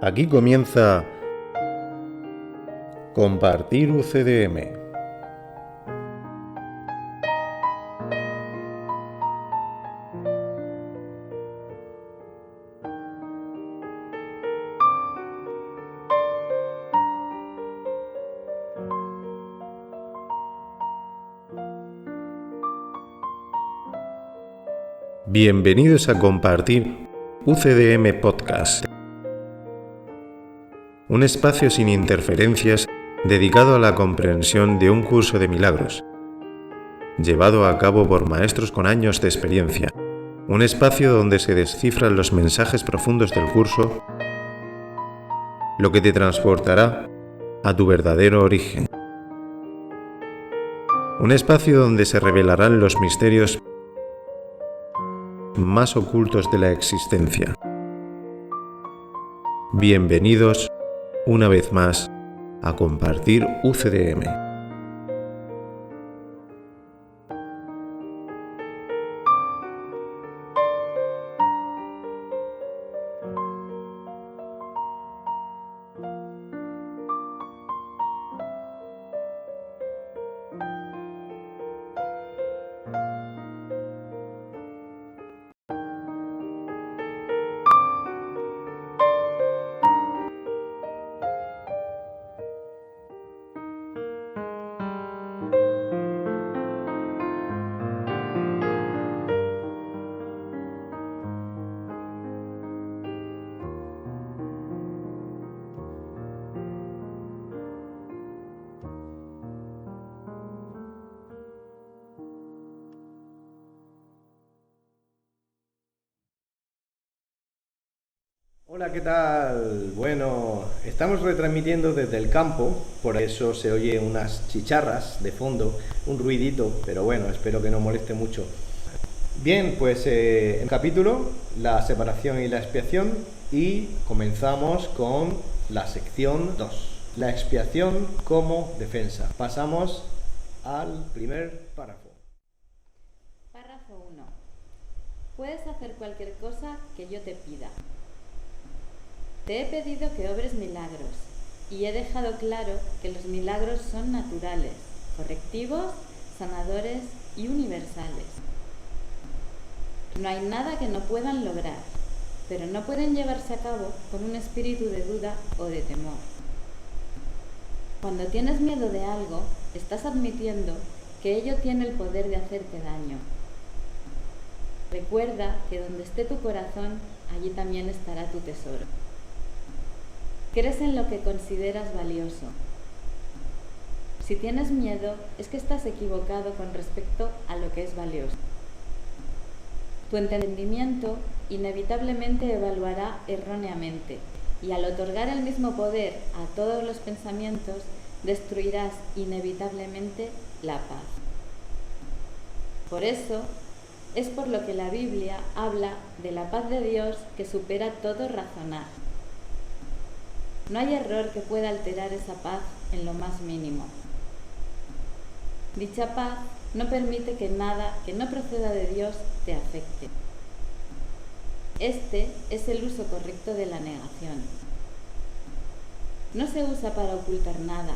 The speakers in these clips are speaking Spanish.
Aquí comienza Compartir UCDM. Bienvenidos a Compartir UCDM Podcast, un espacio sin interferencias dedicado a la comprensión de un curso de milagros, llevado a cabo por maestros con años de experiencia, un espacio donde se descifran los mensajes profundos del curso, lo que te transportará a tu verdadero origen. Un espacio donde se revelarán los misterios más ocultos de la existencia. Bienvenidos una vez más a Compartir UCDM. Hola, ¿qué tal? Bueno, estamos retransmitiendo desde el campo, por eso se oye unas chicharras de fondo, un ruidito, pero bueno, espero que no moleste mucho. Bien, pues el capítulo, la separación y la expiación, y comenzamos con la sección 2, la expiación como defensa. Pasamos al primer párrafo. Párrafo 1. Puedes hacer cualquier cosa que yo te pida. Te he pedido que obres milagros, y he dejado claro que los milagros son naturales, correctivos, sanadores y universales. No hay nada que no puedan lograr, pero no pueden llevarse a cabo con un espíritu de duda o de temor. Cuando tienes miedo de algo, estás admitiendo que ello tiene el poder de hacerte daño. Recuerda que donde esté tu corazón, allí también estará tu tesoro. Crees en lo que consideras valioso. Si tienes miedo, es que estás equivocado con respecto a lo que es valioso. Tu entendimiento inevitablemente evaluará erróneamente, y al otorgar el mismo poder a todos los pensamientos, destruirás inevitablemente la paz. Por eso, es por lo que la Biblia habla de la paz de Dios que supera todo razonar. No hay error que pueda alterar esa paz en lo más mínimo. Dicha paz no permite que nada que no proceda de Dios te afecte. Este es el uso correcto de la negación. No se usa para ocultar nada,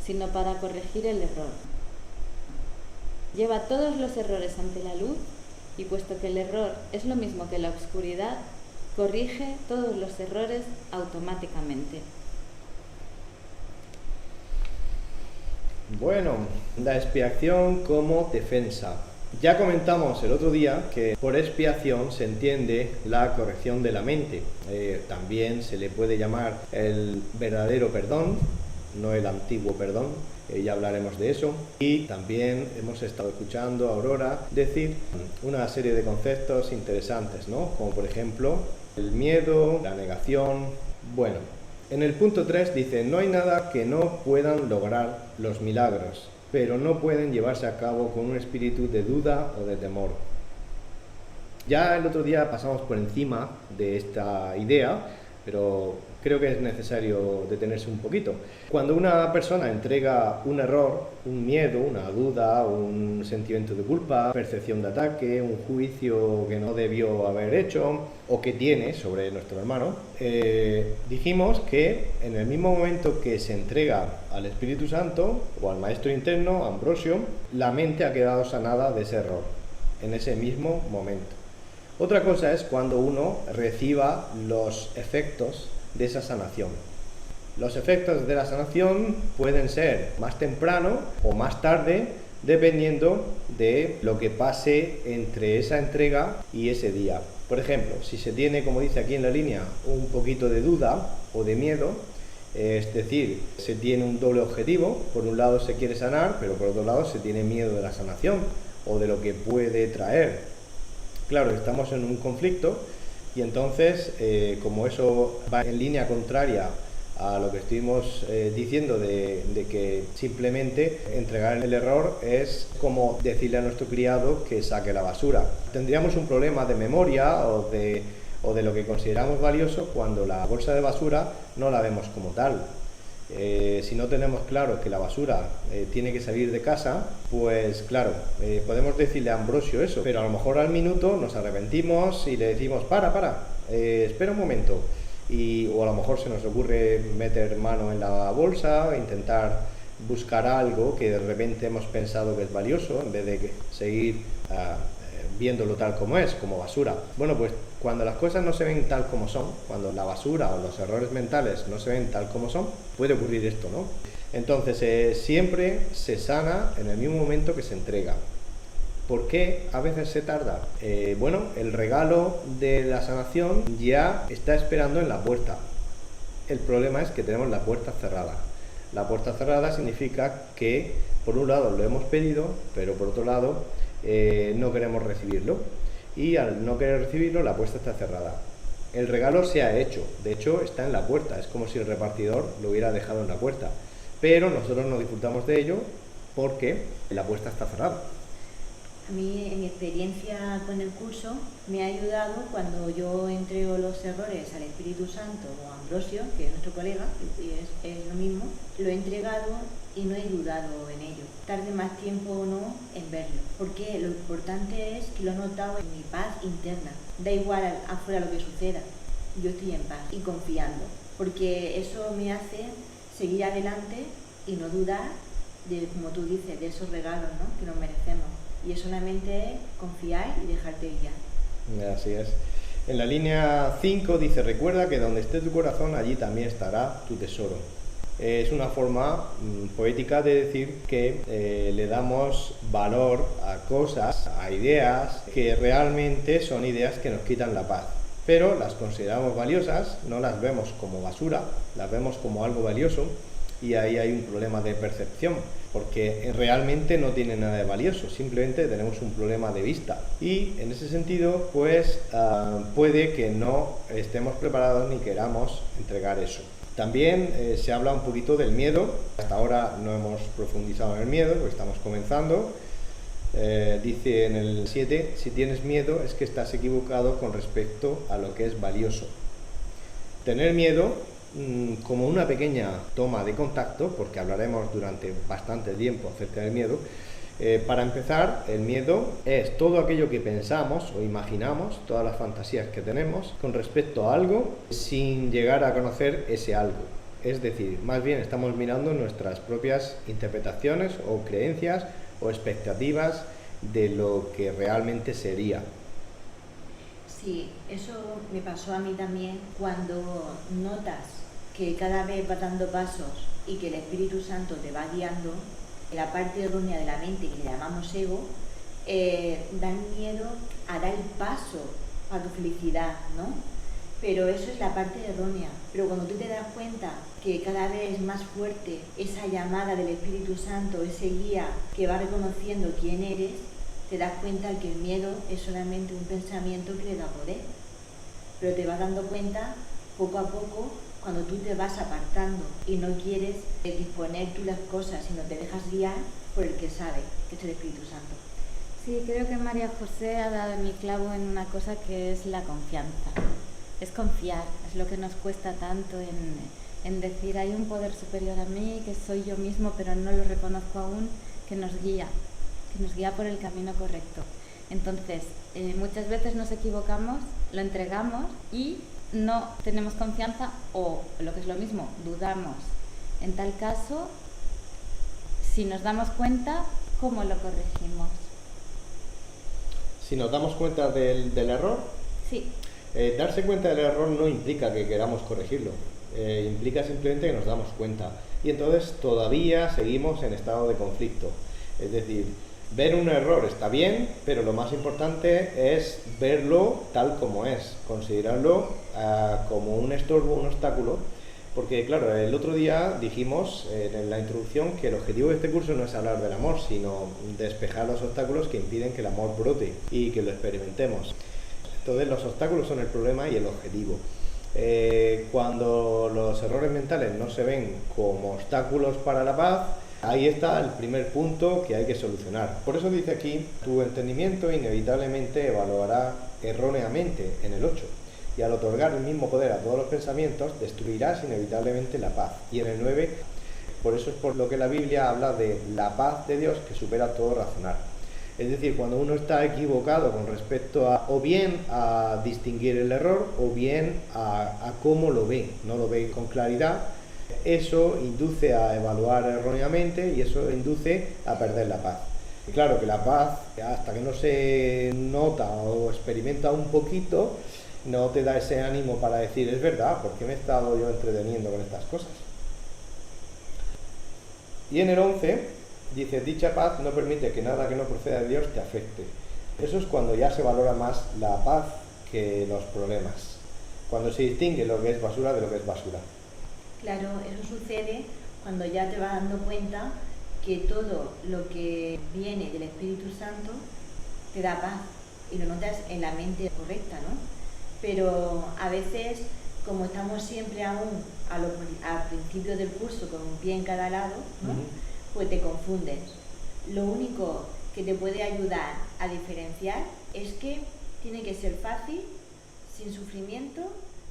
sino para corregir el error. Lleva todos los errores ante la luz y, puesto que el error es lo mismo que la oscuridad, corrige todos los errores automáticamente. Bueno, la expiación como defensa. Ya comentamos el otro día que por expiación se entiende la corrección de la mente. También se le puede llamar el verdadero perdón, no el antiguo perdón. Ya hablaremos de eso. Y también hemos estado escuchando a Aurora decir una serie de conceptos interesantes, ¿no? Como por ejemplo el miedo, la negación. Bueno, en el punto 3 dice: no hay nada que no puedan lograr los milagros, pero no pueden llevarse a cabo con un espíritu de duda o de temor. Ya el otro día pasamos por encima de esta idea, pero creo que es necesario detenerse un poquito. Cuando una persona entrega un error, un miedo, una duda, un sentimiento de culpa, percepción de ataque, un juicio que no debió haber hecho o que tiene sobre nuestro hermano, dijimos que en el mismo momento que se entrega al Espíritu Santo o al Maestro interno, Ambrosio, la mente ha quedado sanada de ese error, en ese mismo momento. Otra cosa es cuando uno reciba los efectos de esa sanación. Los efectos de la sanación pueden ser más temprano o más tarde, dependiendo de lo que pase entre esa entrega y ese día. Por ejemplo, si se tiene, como dice aquí en la línea, un poquito de duda o de miedo, es decir, se tiene un doble objetivo, por un lado se quiere sanar, pero por otro lado se tiene miedo de la sanación o de lo que puede traer. Claro, estamos en un conflicto y entonces, como eso va en línea contraria a lo que estuvimos diciendo de que simplemente entregar el error es como decirle a nuestro criado que saque la basura. Tendríamos un problema de memoria o de lo que consideramos valioso cuando la bolsa de basura no la vemos como tal. Si no tenemos claro que la basura tiene que salir de casa, pues claro, podemos decirle a Ambrosio eso, pero a lo mejor al minuto nos arrepentimos y le decimos, espera un momento, o a lo mejor se nos ocurre meter mano en la bolsa, intentar buscar algo que de repente hemos pensado que es valioso, en vez de seguir viéndolo tal como es, como basura. Bueno, pues cuando las cosas no se ven tal como son, cuando la basura o los errores mentales no se ven tal como son, puede ocurrir esto, ¿no? Entonces, siempre se sana en el mismo momento que se entrega. ¿Por qué a veces se tarda? Bueno, el regalo de la sanación ya está esperando en la puerta. El problema es que tenemos la puerta cerrada. La puerta cerrada significa que, por un lado, lo hemos pedido, pero por otro lado, no queremos recibirlo. Y al no querer recibirlo, la puerta está cerrada. El regalo se ha hecho, de hecho está en la puerta, es como si el repartidor lo hubiera dejado en la puerta, pero nosotros no disfrutamos de ello porque la puerta está cerrada. A mí, en mi experiencia con el curso, me ha ayudado cuando yo entrego los errores al Espíritu Santo o a Ambrosio, que es nuestro colega, y es lo mismo, lo he entregado y no he dudado en ello. Tarde más tiempo o no en verlo, porque lo importante es que lo he notado en mi paz interna. Da igual afuera lo que suceda, yo estoy en paz y confiando, porque eso me hace seguir adelante y no dudar de, como tú dices, de esos regalos, ¿no?, que nos merecemos. Y es solamente confiar y dejarte guiar. Así es. En la línea 5 dice, recuerda que donde esté tu corazón, allí también estará tu tesoro. Es una forma poética de decir que le damos valor a cosas, a ideas que realmente son ideas que nos quitan la paz. Pero las consideramos valiosas, no las vemos como basura, las vemos como algo valioso, y ahí hay un problema de percepción, porque realmente no tiene nada de valioso, simplemente tenemos un problema de vista. Y en ese sentido, pues puede que no estemos preparados ni queramos entregar eso. También se habla un poquito del miedo. Hasta ahora no hemos profundizado en el miedo, porque estamos comenzando. Dice en el 7, si tienes miedo es que estás equivocado con respecto a lo que es valioso. Tener miedo como una pequeña toma de contacto, porque hablaremos durante bastante tiempo acerca del miedo. Para empezar, el miedo es todo aquello que pensamos o imaginamos, todas las fantasías que tenemos con respecto a algo sin llegar a conocer ese algo. Es decir, más bien estamos mirando nuestras propias interpretaciones o creencias o expectativas de lo que realmente sería. Sí, eso me pasó a mí también cuando notas que cada vez vas dando pasos y que el Espíritu Santo te va guiando. La parte errónea de la mente, que le llamamos ego, da miedo a dar el paso a tu felicidad, ¿no? Pero eso es la parte errónea. Pero cuando tú te das cuenta que cada vez es más fuerte esa llamada del Espíritu Santo, ese guía que va reconociendo quién eres, te das cuenta que el miedo es solamente un pensamiento que le da poder. Pero te vas dando cuenta poco a poco cuando tú te vas apartando y no quieres disponer tú las cosas, sino te dejas guiar por el que sabe, que es el Espíritu Santo. Sí, creo que María José ha dado en mi clavo en una cosa que es la confianza. es confiar, es lo que nos cuesta tanto en decir hay un poder superior a mí, que soy yo mismo, pero no lo reconozco aún, que nos guía por el camino correcto. Entonces, muchas veces nos equivocamos, lo entregamos y no tenemos confianza o, lo que es lo mismo, dudamos. En tal caso, si nos damos cuenta, ¿cómo lo corregimos? Si nos damos cuenta del error, Sí. Darse cuenta del error no implica que queramos corregirlo, implica simplemente que nos damos cuenta. Y entonces todavía seguimos en estado de conflicto. Es decir, ver un error está bien, pero lo más importante es verlo tal como es, considerarlo como un estorbo, un obstáculo. Porque claro, el otro día dijimos en la introducción que el objetivo de este curso no es hablar del amor, sino despejar los obstáculos que impiden que el amor brote y que lo experimentemos. Entonces los obstáculos son el problema y el objetivo. Cuando los errores mentales no se ven como obstáculos para la paz, ahí está el primer punto que hay que solucionar. Por eso dice aquí, tu entendimiento inevitablemente evaluará erróneamente en el 8. Y al otorgar el mismo poder a todos los pensamientos, destruirás inevitablemente la paz. Y en el 9, por eso es por lo que la Biblia habla de la paz de Dios que supera todo razonar. Es decir, cuando uno está equivocado con respecto a, o bien a distinguir el error, o bien a cómo lo ve, no lo ve con claridad, eso induce a evaluar erróneamente y eso induce a perder la paz. Y claro que la paz, hasta que no se nota o experimenta un poquito, no te da ese ánimo para decir, es verdad, ¿por qué me he estado yo entreteniendo con estas cosas? Y en el 11 dice, dicha paz no permite que nada que no proceda de Dios te afecte. Eso es cuando ya se valora más la paz que los problemas, cuando se distingue lo que es basura de lo que es basura. Claro, eso sucede cuando ya te vas dando cuenta que todo lo que viene del Espíritu Santo te da paz y lo notas en la mente correcta, ¿no? Pero a veces, como estamos siempre aún al principio del curso con un pie en cada lado, ¿no? Pues te confundes. Lo único que te puede ayudar a diferenciar es que tiene que ser fácil, sin sufrimiento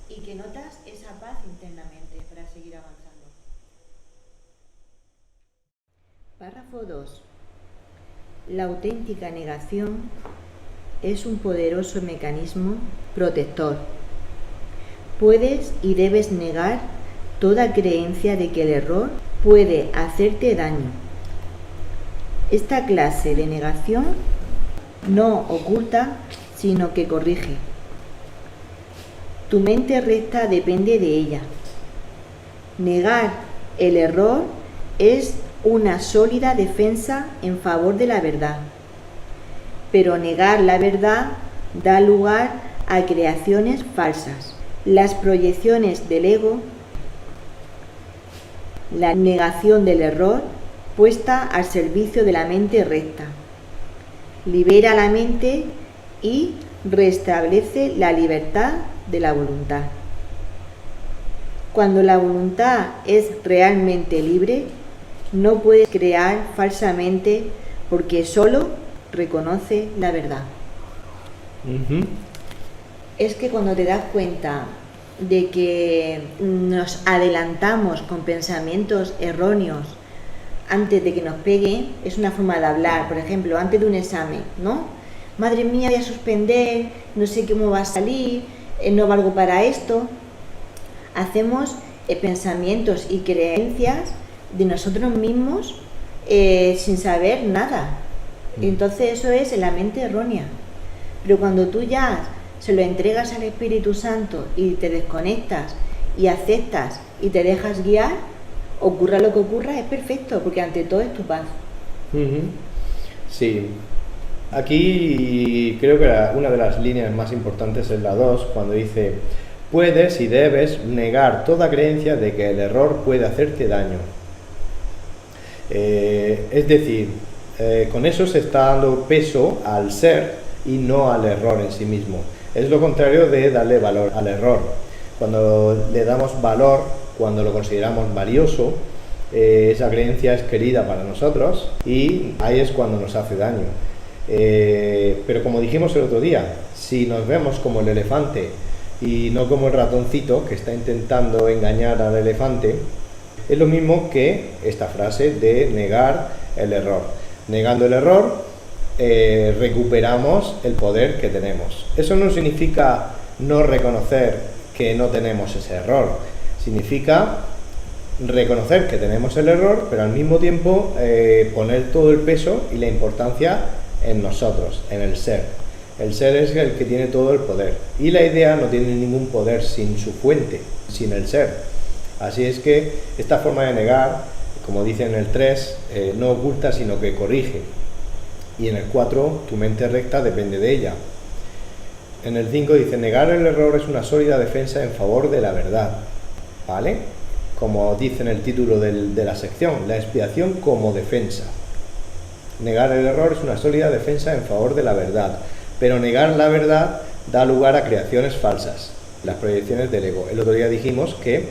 y que notas esa paz internamente para seguir avanzando. Párrafo 2. La auténtica negación es un poderoso mecanismo protector. Puedes y debes negar toda creencia de que el error puede hacerte daño. Esta clase de negación no oculta, sino que corrige. Tu mente recta depende de ella. Negar el error es una sólida defensa en favor de la verdad. Pero negar la verdad da lugar a creaciones falsas. Las proyecciones del ego, la negación del error puesta al servicio de la mente recta. Libera la mente y restablece la libertad de la voluntad. Cuando la voluntad es realmente libre, no puede crear falsamente porque solo reconoce la verdad. Es que cuando te das cuenta de que nos adelantamos con pensamientos erróneos antes de que nos peguen, es una forma de hablar. Por ejemplo, antes de un examen, ¿no? Madre mía, voy a suspender, no sé cómo va a salir, no valgo para esto. Hacemos pensamientos y creencias de nosotros mismos sin saber nada. Entonces eso es la mente errónea. Pero cuando tú ya se lo entregas al Espíritu Santo y te desconectas y aceptas y te dejas guiar, ocurra lo que ocurra, es perfecto, porque ante todo es tu paz. Sí. Aquí creo que una de las líneas más importantes es la 2, cuando dice, puedes y debes negar toda creencia de que el error puede hacerte daño. Es decir, con eso se está dando peso al ser y no al error en sí mismo. Es lo contrario de darle valor al error. Cuando le damos valor, cuando lo consideramos valioso, esa creencia es querida para nosotros y ahí es cuando nos hace daño. Pero como dijimos el otro día, si nos vemos como el elefante y no como el ratoncito que está intentando engañar al elefante, es lo mismo que esta frase de negar el error. Negando el error, recuperamos el poder que tenemos. Eso no significa no reconocer que no tenemos ese error, significa reconocer que tenemos el error, pero al mismo tiempo poner todo el peso y la importancia en nosotros, en el ser. El ser es el que tiene todo el poder y la idea no tiene ningún poder sin su fuente, sin el ser. Así es que esta forma de negar, como dice en el 3, no oculta sino que corrige, y en el 4 tu mente recta depende de ella. En el 5 dice: negar el error es una sólida defensa en favor de la verdad, ¿vale? Como dice en el título de la sección, la expiación como defensa. Negar el error es una sólida defensa en favor de la verdad, pero negar la verdad da lugar a creaciones falsas, las proyecciones del ego. El otro día dijimos que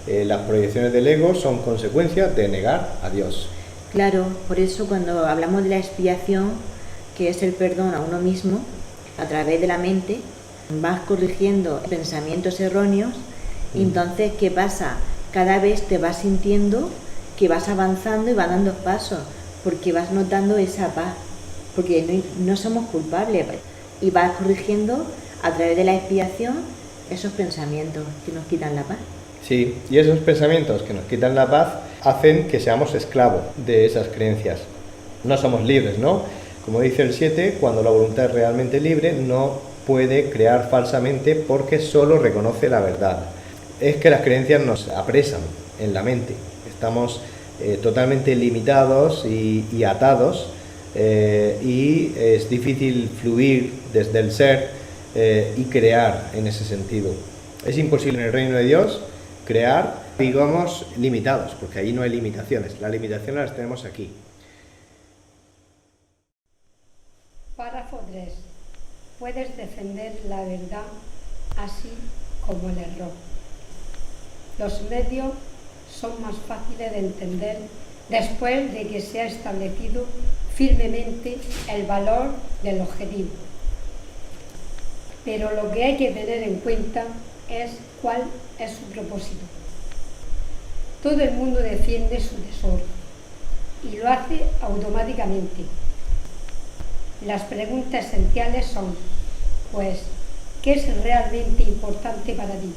las proyecciones del ego son consecuencia de negar a Dios. Claro, por eso cuando hablamos de la expiación, que es el perdón a uno mismo, a través de la mente, vas corrigiendo pensamientos erróneos, y entonces, ¿qué pasa? Cada vez te vas sintiendo que vas avanzando y vas dando pasos, porque vas notando esa paz, porque no somos culpables, y vas corrigiendo a través de la expiación esos pensamientos que nos quitan la paz. Sí, y esos pensamientos que nos quitan la paz hacen que seamos esclavos de esas creencias. No somos libres, ¿no? Como dice el 7, cuando la voluntad es realmente libre, no puede crear falsamente porque solo reconoce la verdad. Es que las creencias nos apresan en la mente. Estamos totalmente limitados y atados, y es difícil fluir desde el ser y crear en ese sentido. Es imposible en el reino de Dios crear, digamos, limitados, porque ahí no hay limitaciones. Las limitaciones las tenemos aquí. Párrafo 3. Puedes defender la verdad así como el error. Los medios son más fáciles de entender después de que se ha establecido firmemente el valor del objetivo. Pero lo que hay que tener en cuenta es cuál es su propósito. Todo el mundo defiende su tesoro y lo hace automáticamente. Las preguntas esenciales son, pues, ¿qué es realmente importante para ti?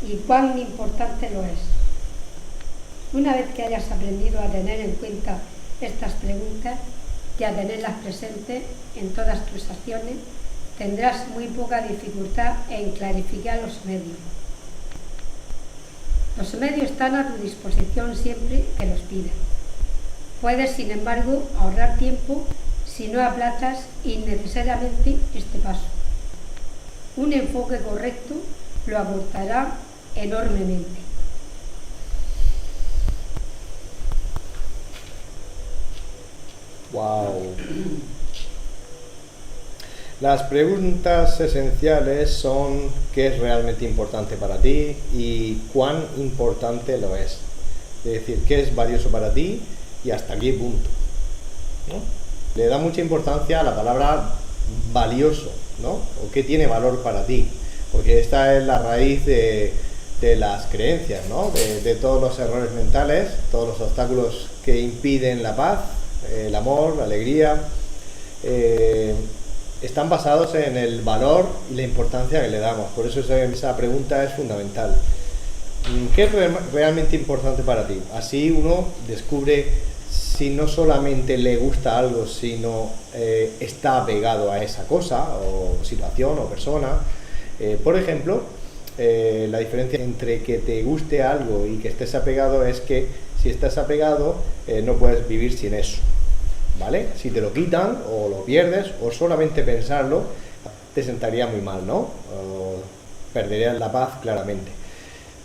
¿Y cuán importante lo es? Una vez que hayas aprendido a tener en cuenta estas preguntas y a tenerlas presentes en todas tus acciones, tendrás muy poca dificultad en clarificar los medios. Los medios están a tu disposición siempre que los pidas. Puedes, sin embargo, ahorrar tiempo si no aplazas innecesariamente este paso. Un enfoque correcto lo aportará enormemente. Wow. Las preguntas esenciales son qué es realmente importante para ti y cuán importante lo es. Es decir, qué es valioso para ti y hasta qué punto, ¿no? Le da mucha importancia a la palabra valioso, ¿no? O qué tiene valor para ti, porque esta es la raíz de las creencias, ¿no? De todos los errores mentales, todos los obstáculos que impiden la paz, el amor, la alegría, están basados en el valor y la importancia que le damos. Por eso esa pregunta es fundamental. ¿Qué es realmente importante para ti? Así uno descubre si no solamente le gusta algo, sino está apegado a esa cosa, o situación, o persona. Por ejemplo, la diferencia entre que te guste algo y que estés apegado es que si estás apegado, no puedes vivir sin eso, ¿vale? Si te lo quitan, o lo pierdes, o solamente pensarlo, te sentaría muy mal, ¿no? O perderías la paz claramente.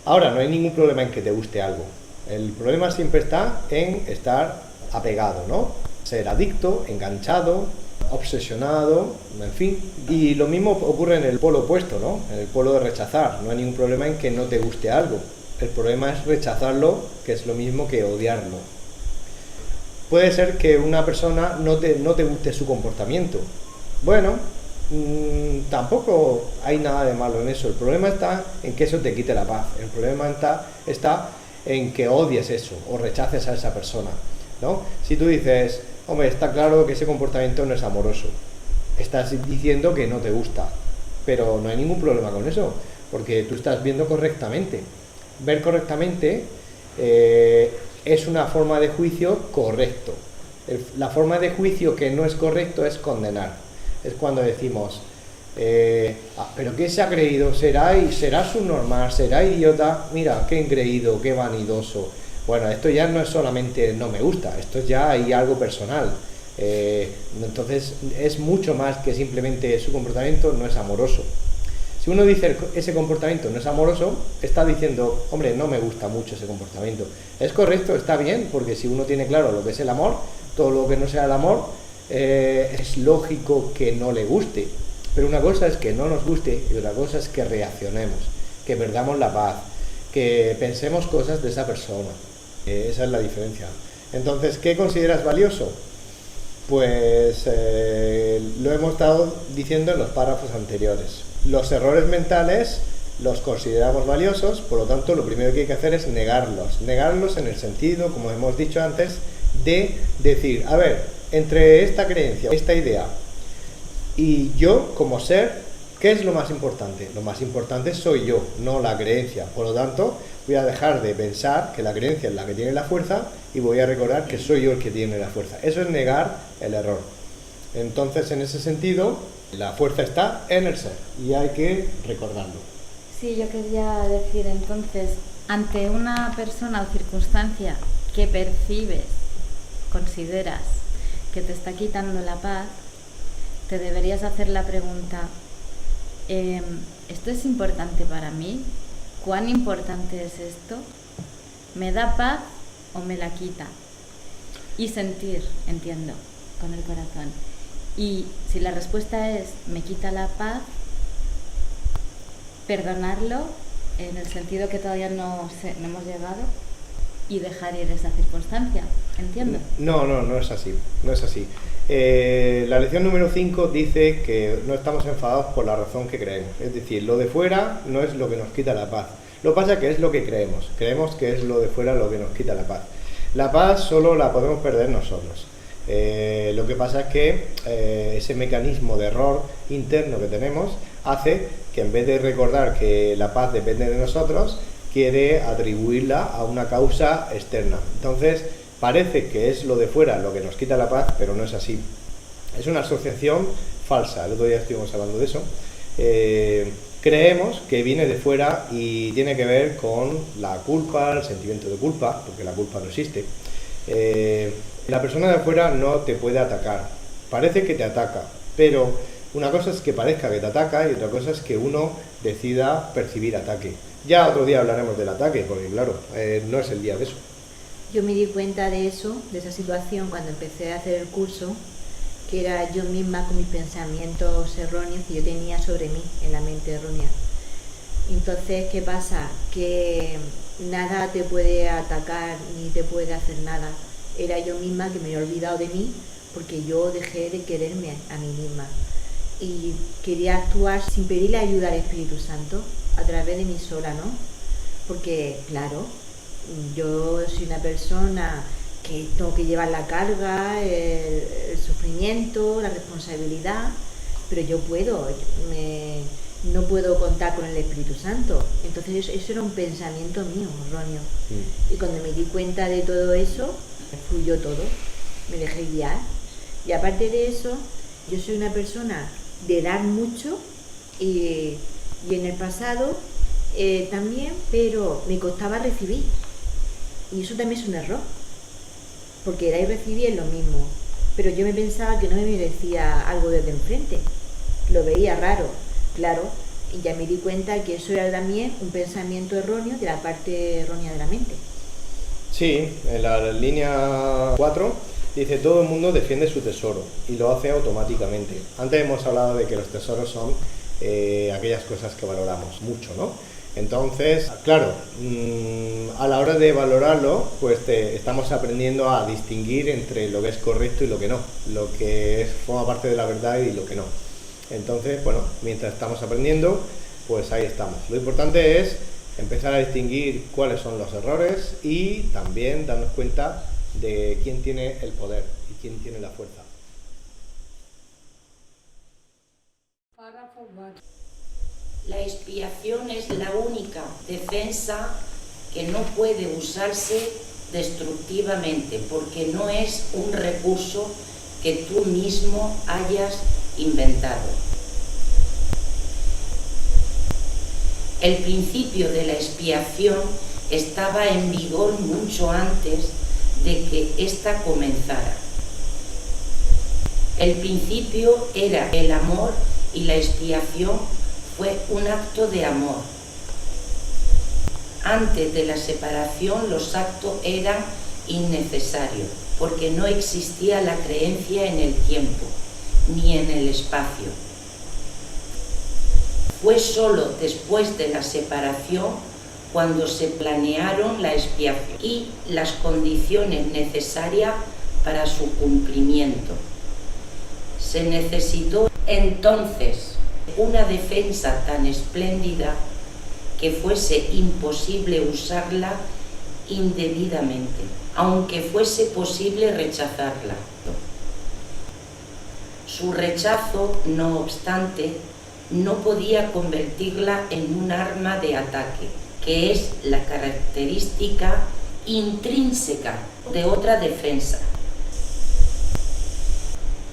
Ahora, no hay ningún problema en que te guste algo. El problema siempre está en estar apegado, ¿no? Ser adicto, enganchado, obsesionado, en fin. Y lo mismo ocurre en el polo opuesto, ¿no? En el polo de rechazar. No hay ningún problema en que no te guste algo. El problema es rechazarlo, que es lo mismo que odiarlo. Puede ser que una persona no te guste su comportamiento. Bueno, tampoco hay nada de malo en eso. El problema está en que eso te quite la paz. El problema está en que odies eso o rechaces a esa persona, ¿no? Si tú dices, hombre, está claro que ese comportamiento no es amoroso, estás diciendo que no te gusta, pero no hay ningún problema con eso, porque tú estás viendo correctamente. Ver correctamente es una forma de juicio correcto. La forma de juicio que no es correcto es condenar. Es cuando decimos, pero ¿qué se ha creído? ¿Será subnormal? ¿Será idiota? Mira, qué engreído, qué vanidoso. Bueno, esto ya no es solamente no me gusta, esto ya hay algo personal. Entonces es mucho más que simplemente su comportamiento no es amoroso. Si uno dice ese comportamiento no es amoroso, está diciendo, hombre, no me gusta mucho ese comportamiento. Es correcto, está bien, porque si uno tiene claro lo que es el amor, todo lo que no sea el amor, es lógico que no le guste. Pero una cosa es que no nos guste y otra cosa es que reaccionemos, que perdamos la paz, que pensemos cosas de esa persona. Esa es la diferencia. Entonces, ¿qué consideras valioso? Pues lo hemos estado diciendo en los párrafos anteriores. Los errores mentales los consideramos valiosos, por lo tanto lo primero que hay que hacer es negarlos. Negarlos en el sentido, como hemos dicho antes, de decir, a ver, entre esta creencia, esta idea y yo como ser, ¿qué es lo más importante? Lo más importante soy yo, no la creencia. Por lo tanto, voy a dejar de pensar que la creencia es la que tiene la fuerza y voy a recordar que soy yo el que tiene la fuerza. Eso es negar el error. Entonces, en ese sentido, la fuerza está en el ser y hay que recordarlo. Sí, yo quería decir entonces, ante una persona o circunstancia que percibes, consideras que te está quitando la paz, te deberías hacer la pregunta, ¿esto es importante para mí? ¿Cuán importante es esto? ¿Me da paz o me la quita? Y sentir, entiendo, con el corazón. Y si la respuesta es me quita la paz, perdonarlo en el sentido que todavía no hemos llegado y dejar ir esa circunstancia, ¿entiendo? No es así, no es así. La lección número 5 dice que no estamos enfadados por la razón que creemos, es decir, lo de fuera no es lo que nos quita la paz. Lo que pasa es que es lo que creemos que es lo de fuera lo que nos quita la paz. La paz solo la podemos perder nosotros. Lo que pasa es que ese mecanismo de error interno que tenemos hace que en vez de recordar que la paz depende de nosotros, quiere atribuirla a una causa externa. Entonces parece que es lo de fuera lo que nos quita la paz, pero no es así. Es una asociación falsa. El otro día estuvimos hablando de eso. Creemos que viene de fuera y tiene que ver con la culpa, el sentimiento de culpa, porque la culpa no existe. La persona de afuera no te puede atacar, parece que te ataca, pero una cosa es que parezca que te ataca y otra cosa es que uno decida percibir ataque. Ya otro día hablaremos del ataque, porque claro, no es el día de eso. Yo me di cuenta de eso, de esa situación, cuando empecé a hacer el curso, que era yo misma con mis pensamientos erróneos que yo tenía sobre mí, en la mente errónea. Entonces, ¿qué pasa? Que nada te puede atacar ni te puede hacer nada. Era yo misma que me había olvidado de mí porque yo dejé de quererme a mí misma. Y quería actuar sin pedirle ayuda al Espíritu Santo, a través de mí sola, ¿no? Porque, claro, yo soy una persona que tengo que llevar la carga, el sufrimiento, la responsabilidad, pero yo no puedo contar con el Espíritu Santo. Entonces eso era un pensamiento mío, erróneo. Y cuando me di cuenta de todo eso, fluyó todo, me dejé guiar. Y aparte de eso, yo soy una persona de dar mucho y en el pasado también, pero me costaba recibir. Y eso también es un error, porque dar y recibir es lo mismo. Pero yo me pensaba que no me merecía algo desde enfrente, lo veía raro, claro, y ya me di cuenta que eso era también un pensamiento erróneo de la parte errónea de la mente. Sí, en la línea 4 dice todo el mundo defiende su tesoro y lo hace automáticamente. Antes hemos hablado de que los tesoros son aquellas cosas que valoramos mucho, ¿no? Entonces, claro, a la hora de valorarlo, pues estamos aprendiendo a distinguir entre lo que es correcto y lo que no, lo que forma parte de la verdad y lo que no. Entonces, bueno, mientras estamos aprendiendo, pues ahí estamos. Lo importante es empezar a distinguir cuáles son los errores y también darnos cuenta de quién tiene el poder y quién tiene la fuerza. La expiación es la única defensa que no puede usarse destructivamente, porque no es un recurso que tú mismo hayas inventado. El principio de la expiación estaba en vigor mucho antes de que ésta comenzara. El principio era el amor y la expiación fue un acto de amor. Antes de la separación los actos eran innecesarios, porque no existía la creencia en el tiempo, ni en el espacio. Fue solo después de la separación cuando se planearon la expiación y las condiciones necesarias para su cumplimiento. Se necesitó entonces una defensa tan espléndida que fuese imposible usarla indebidamente, aunque fuese posible rechazarla. Su rechazo, no obstante, no podía convertirla en un arma de ataque, que es la característica intrínseca de otra defensa.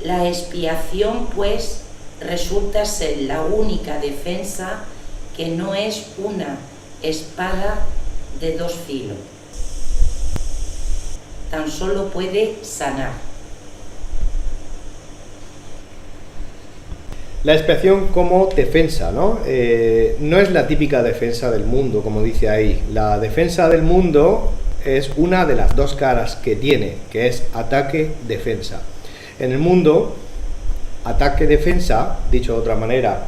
La expiación, pues, resulta ser la única defensa que no es una espada de dos filos. Tan solo puede sanar. La expiación como defensa, ¿no? No es la típica defensa del mundo, como dice ahí. La defensa del mundo es una de las dos caras que tiene, que es ataque-defensa. En el mundo, ataque-defensa, dicho de otra manera,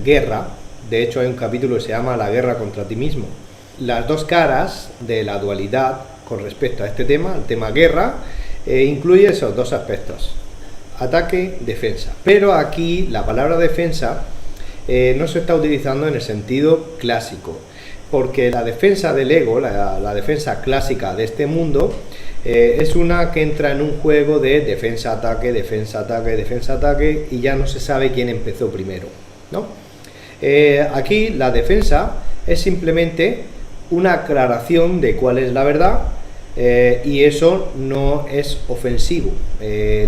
guerra. De hecho, hay un capítulo que se llama La guerra contra ti mismo. Las dos caras de la dualidad con respecto a este tema, el tema guerra, incluye esos dos aspectos. Ataque, defensa. Pero aquí la palabra defensa no se está utilizando en el sentido clásico, porque la defensa del ego, la defensa clásica de este mundo, es una que entra en un juego de defensa-ataque, defensa-ataque, defensa-ataque, y ya no se sabe quién empezó primero, ¿no? Aquí la defensa es simplemente una aclaración de cuál es la verdad, y eso no es ofensivo,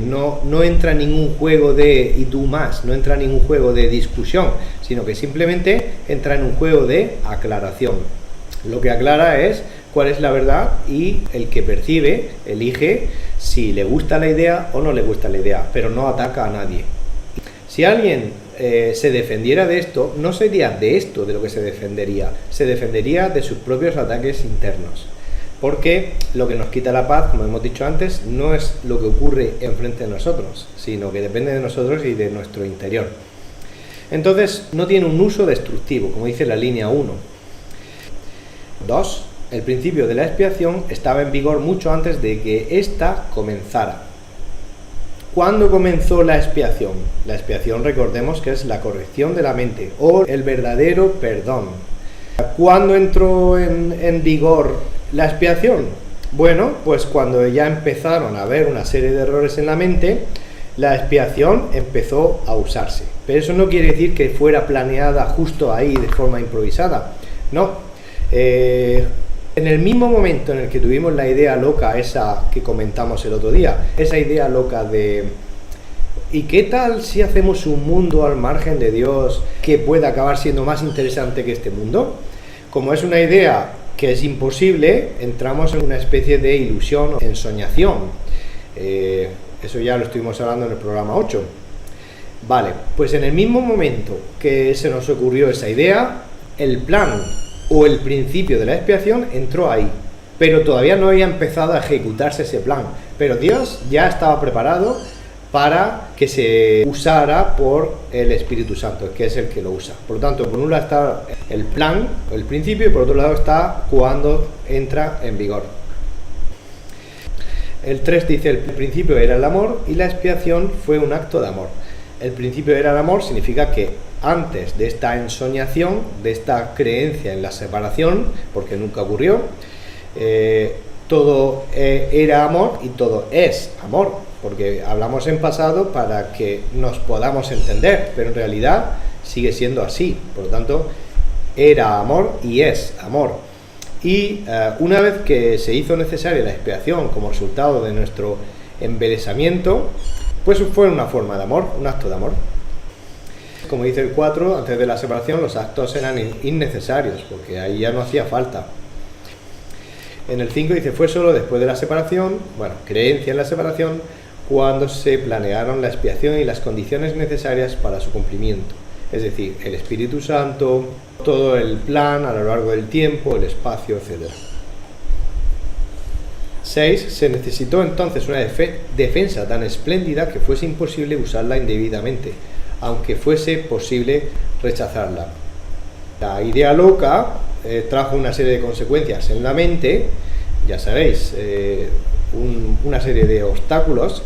no entra en ningún juego de y tú más, no entra en ningún juego de discusión, sino que simplemente entra en un juego de aclaración. Lo que aclara es cuál es la verdad y el que percibe elige si le gusta la idea o no le gusta la idea, pero no ataca a nadie. Si alguien se defendiera de esto, no sería de esto de lo que se defendería de sus propios ataques internos. Porque lo que nos quita la paz, como hemos dicho antes, no es lo que ocurre enfrente de nosotros, sino que depende de nosotros y de nuestro interior. Entonces, no tiene un uso destructivo, como dice la línea 1. 2. El principio de la expiación estaba en vigor mucho antes de que ésta comenzara. ¿Cuándo comenzó la expiación? La expiación, recordemos que es la corrección de la mente o el verdadero perdón. ¿Cuándo entró en vigor la expiación? Bueno, pues cuando ya empezaron a haber una serie de errores en la mente, la expiación empezó a usarse. Pero eso no quiere decir que fuera planeada justo ahí de forma improvisada. No. En el mismo momento en el que tuvimos la idea loca esa que comentamos el otro día, esa idea loca de ¿y qué tal si hacemos un mundo al margen de Dios que pueda acabar siendo más interesante que este mundo? Como es una idea que es imposible, entramos en una especie de ilusión, ensoñación. Eso ya lo estuvimos hablando en el programa 8. Vale, pues en el mismo momento que se nos ocurrió esa idea, el plan o el principio de la expiación entró ahí, pero todavía no había empezado a ejecutarse ese plan, pero Dios ya estaba preparado para que se usara por el Espíritu Santo, que es el que lo usa. Por lo tanto, por un lado está el plan, el principio, y por otro lado está cuando entra en vigor. El 3 dice, el principio era el amor y la expiación fue un acto de amor. el principio era el amor significa que antes de esta ensoñación, de esta creencia en la separación, porque nunca ocurrió, todo era amor y todo es amor, porque hablamos en pasado para que nos podamos entender, pero en realidad sigue siendo así. Por lo tanto, era amor y es amor. Y una vez que se hizo necesaria la expiación como resultado de nuestro embelesamiento, pues fue una forma de amor, un acto de amor. Como dice el 4, antes de la separación los actos eran innecesarios, porque ahí ya no hacía falta. En el 5 dice, fue solo después de la separación, creencia en la separación, cuando se planearon la expiación y las condiciones necesarias para su cumplimiento. Es decir, el Espíritu Santo, todo el plan a lo largo del tiempo, el espacio, etc. 6. Se necesitó entonces una defensa tan espléndida que fuese imposible usarla indebidamente, aunque fuese posible rechazarla. La idea loca trajo una serie de consecuencias en la mente, ya sabéis, una serie de obstáculos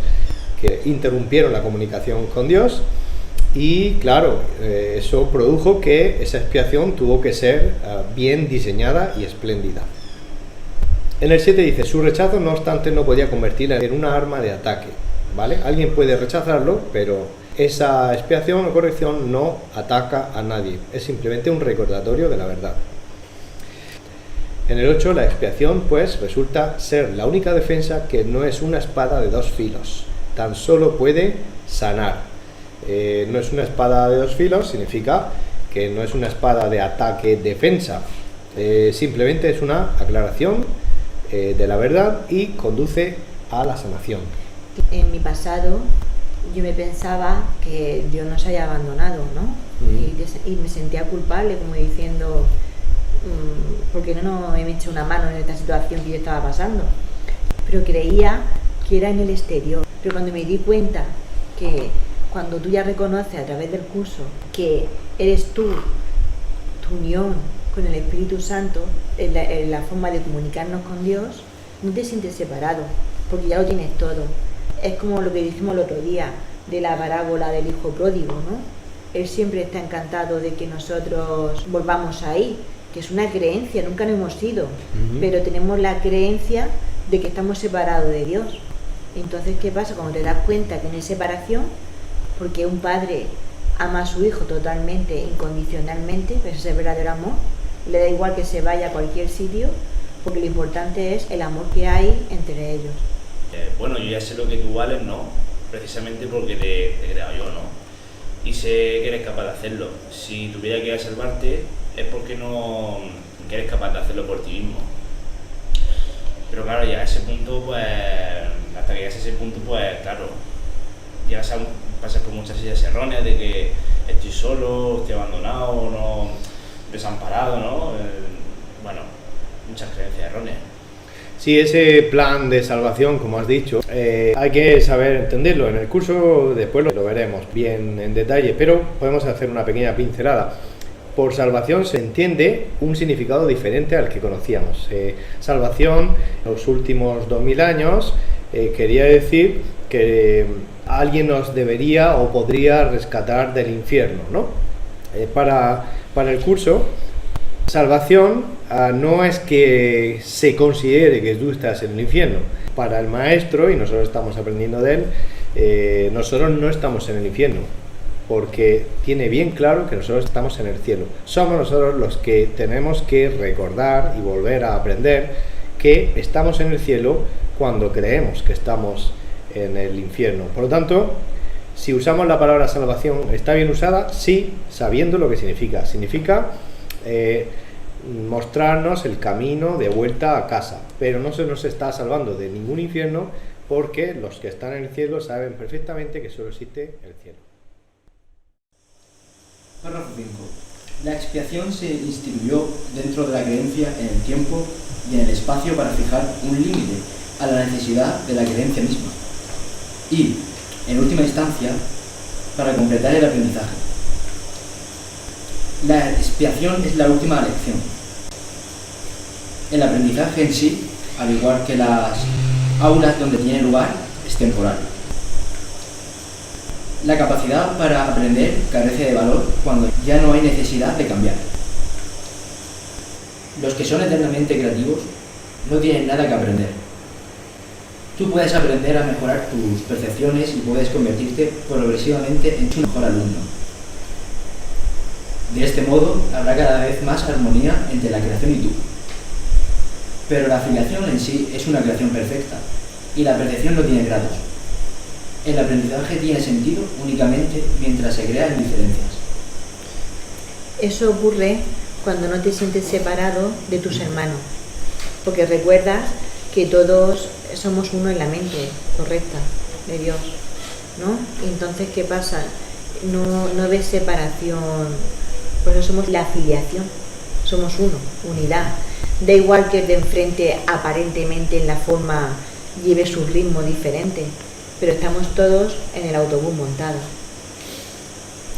que interrumpieron la comunicación con Dios y claro, eso produjo que esa expiación tuvo que ser bien diseñada y espléndida. En el 7 dice, su rechazo no obstante no podía convertirla en una arma de ataque, ¿vale? Alguien puede rechazarlo, pero esa expiación o corrección no ataca a nadie, es simplemente un recordatorio de la verdad. En el 8, la expiación pues resulta ser la única defensa que no es una espada de dos filos, tan solo puede sanar. No es una espada de dos filos, significa que no es una espada de ataque-defensa, simplemente es una aclaración de la verdad y conduce a la sanación. En mi pasado yo me pensaba que Dios nos haya abandonado, ¿no? Y me sentía culpable, como diciendo, ¿por qué no me he hecho una mano en esta situación que yo estaba pasando? Pero creía que era en el exterior. Pero cuando me di cuenta que cuando tú ya reconoces a través del curso que eres tú, tu unión con el Espíritu Santo, en la forma de comunicarnos con Dios, no te sientes separado, porque ya lo tienes todo. Es como lo que dijimos el otro día de la parábola del hijo pródigo, ¿no? Él siempre está encantado de que nosotros volvamos ahí, que es una creencia, nunca lo hemos sido, pero tenemos la creencia de que estamos separados de Dios. Entonces, ¿qué pasa? Cuando te das cuenta que no hay separación, porque un padre ama a su hijo totalmente, incondicionalmente, pues ese verdadero amor, le da igual que se vaya a cualquier sitio, porque lo importante es el amor que hay entre ellos. Bueno, yo ya sé lo que tú vales, ¿no? Precisamente porque te he creado yo, ¿no? Y sé que eres capaz de hacerlo. Si tuviera que ir a salvarte, es porque no eres capaz de hacerlo por ti mismo. Pero claro, ya a ese punto, pues, hasta que llegas a ese punto, pues, claro, llegas a pasar por muchas ideas erróneas de que estoy solo, estoy abandonado, no, desamparado, ¿no? Bueno, muchas creencias erróneas. Sí, ese plan de salvación, como has dicho, hay que saber entenderlo. En el curso después lo veremos bien en detalle, pero podemos hacer una pequeña pincelada. Por salvación se entiende un significado diferente al que conocíamos. Salvación, en los últimos 2000 años, quería decir que alguien nos debería o podría rescatar del infierno, ¿no? Para el curso, salvación no es que se considere que tú estás en el infierno. Para el maestro, y nosotros estamos aprendiendo de él, nosotros no estamos en el infierno, porque tiene bien claro que nosotros estamos en el cielo. Somos nosotros los que tenemos que recordar y volver a aprender que estamos en el cielo cuando creemos que estamos en el infierno. Por lo tanto, si usamos la palabra salvación, ¿está bien usada? Sí, sabiendo lo que significa. Significa mostrarnos el camino de vuelta a casa, pero no se nos está salvando de ningún infierno, porque los que están en el cielo saben perfectamente que solo existe el cielo. Párrafo 5. La expiación se instituyó dentro de la creencia en el tiempo y en el espacio para fijar un límite a la necesidad de la creencia misma y, en última instancia, para completar el aprendizaje. La expiación es la última lección. El aprendizaje en sí, al igual que las aulas donde tiene lugar, es temporal. La capacidad para aprender carece de valor cuando ya no hay necesidad de cambiar. Los que son eternamente creativos no tienen nada que aprender. Tú puedes aprender a mejorar tus percepciones y puedes convertirte progresivamente en tu mejor alumno. De este modo, habrá cada vez más armonía entre la creación y tú. Pero la afiliación en sí es una creación perfecta y la percepción no tiene grados. El aprendizaje tiene sentido únicamente mientras se crean diferencias. Eso ocurre cuando no te sientes separado de tus hermanos, porque recuerdas que todos somos uno en la mente correcta de Dios, ¿no? Y entonces, ¿qué pasa? No ves separación, por eso somos la afiliación, somos uno, unidad. Da igual que el de enfrente aparentemente en la forma lleve su ritmo diferente, pero estamos todos en el autobús montados.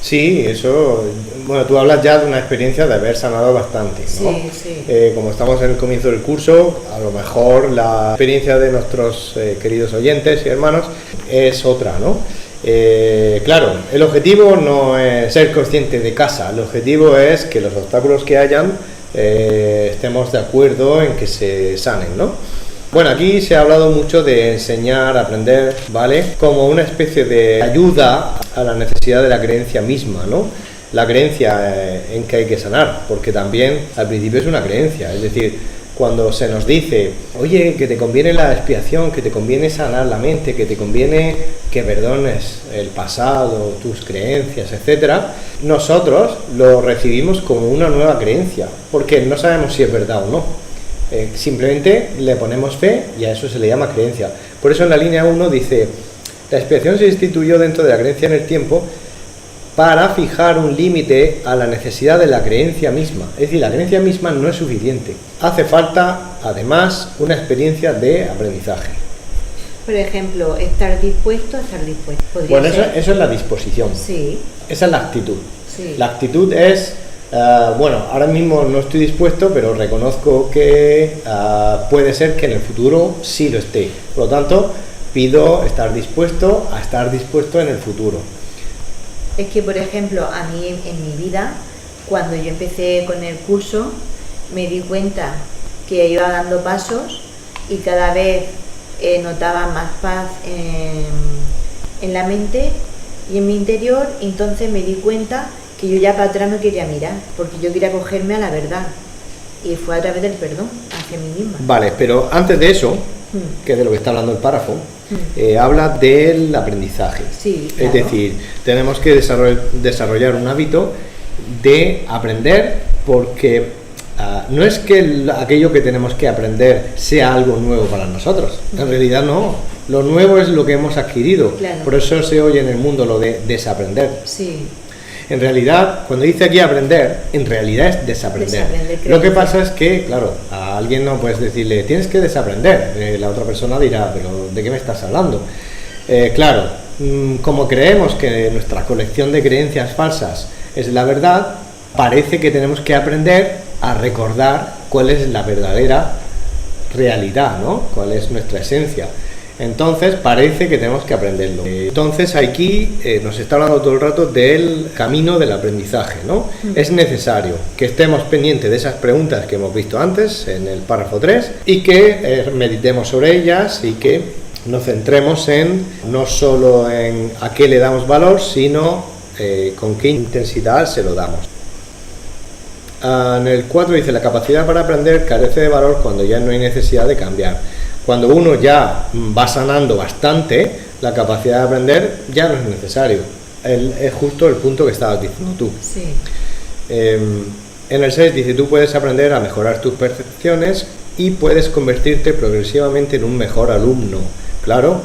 Sí, eso, bueno, tú hablas ya de una experiencia de haber sanado bastante, ¿no? Sí, sí. Como estamos en el comienzo del curso, a lo mejor la experiencia de nuestros queridos oyentes y hermanos es otra, ¿no? Claro, el objetivo no es ser consciente de casa, el objetivo es que los obstáculos que hayan estemos de acuerdo en que se sanen, ¿no? Bueno, aquí se ha hablado mucho de enseñar, aprender, ¿vale? Como una especie de ayuda a la necesidad de la creencia misma, ¿no? La creencia en que hay que sanar, porque también al principio es una creencia, es decir, cuando se nos dice, oye, que te conviene la expiación, que te conviene sanar la mente, que te conviene que perdones el pasado, tus creencias, etcétera, nosotros lo recibimos como una nueva creencia, porque no sabemos si es verdad o no. Simplemente le ponemos fe y a eso se le llama creencia. Por eso en la línea 1 dice, la expiación se instituyó dentro de la creencia en el tiempo para fijar un límite a la necesidad de la creencia misma. Es decir, la creencia misma no es suficiente. Hace falta, además, una experiencia de aprendizaje. Por ejemplo, estar dispuesto a estar dispuesto. Bueno, eso es la disposición. Sí. Esa es la actitud. Sí. La actitud es... bueno, ahora mismo no estoy dispuesto, pero reconozco que puede ser que en el futuro sí lo esté. Por lo tanto, pido estar dispuesto a estar dispuesto en el futuro. Es que, por ejemplo, a mí en mi vida, cuando yo empecé con el curso, me di cuenta que iba dando pasos y cada vez notaba más paz en la mente y en mi interior. Entonces me di cuenta que yo ya para atrás no quería mirar, porque yo quería cogerme a la verdad, y fue a través del perdón hacia mí misma. Vale, pero antes de eso, que es de lo que está hablando el párrafo, habla del aprendizaje. Sí, claro. Es decir, tenemos que desarrollar un hábito de aprender, porque no es que aquello que tenemos que aprender sea algo nuevo para nosotros, en realidad no. Lo nuevo es lo que hemos adquirido, claro. Por eso se oye en el mundo lo de desaprender. Sí. En realidad, cuando dice aquí aprender, en realidad es desaprender. Lo que pasa es que, claro, a alguien no puedes decirle, tienes que desaprender. La otra persona dirá, pero ¿de qué me estás hablando? Claro, como creemos que nuestra colección de creencias falsas es la verdad, parece que tenemos que aprender a recordar cuál es la verdadera realidad, ¿no? Cuál es nuestra esencia. Entonces parece que tenemos que aprenderlo. Entonces aquí nos está hablando todo el rato del camino del aprendizaje, ¿no? Es necesario que estemos pendientes de esas preguntas que hemos visto antes en el párrafo 3 y que meditemos sobre ellas y que nos centremos en no solo en a qué le damos valor, sino con qué intensidad se lo damos. En el 4 dice, la capacidad para aprender carece de valor cuando ya no hay necesidad de cambiar. Cuando uno ya va sanando bastante, la capacidad de aprender ya no es necesario. Es justo el punto que estabas diciendo tú. Sí. En el 6 dice, tú puedes aprender a mejorar tus percepciones y puedes convertirte progresivamente en un mejor alumno. Claro,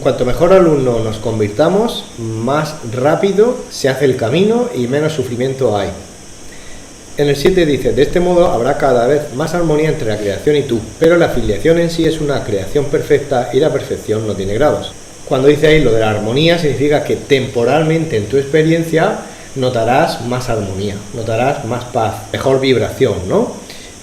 cuanto mejor alumno nos convirtamos, más rápido se hace el camino y menos sufrimiento hay. En el 7 dice, de este modo habrá cada vez más armonía entre la creación y tú, pero la filiación en sí es una creación perfecta y la perfección no tiene grados. Cuando dice ahí lo de la armonía, significa que temporalmente en tu experiencia notarás más armonía, notarás más paz, mejor vibración, ¿no?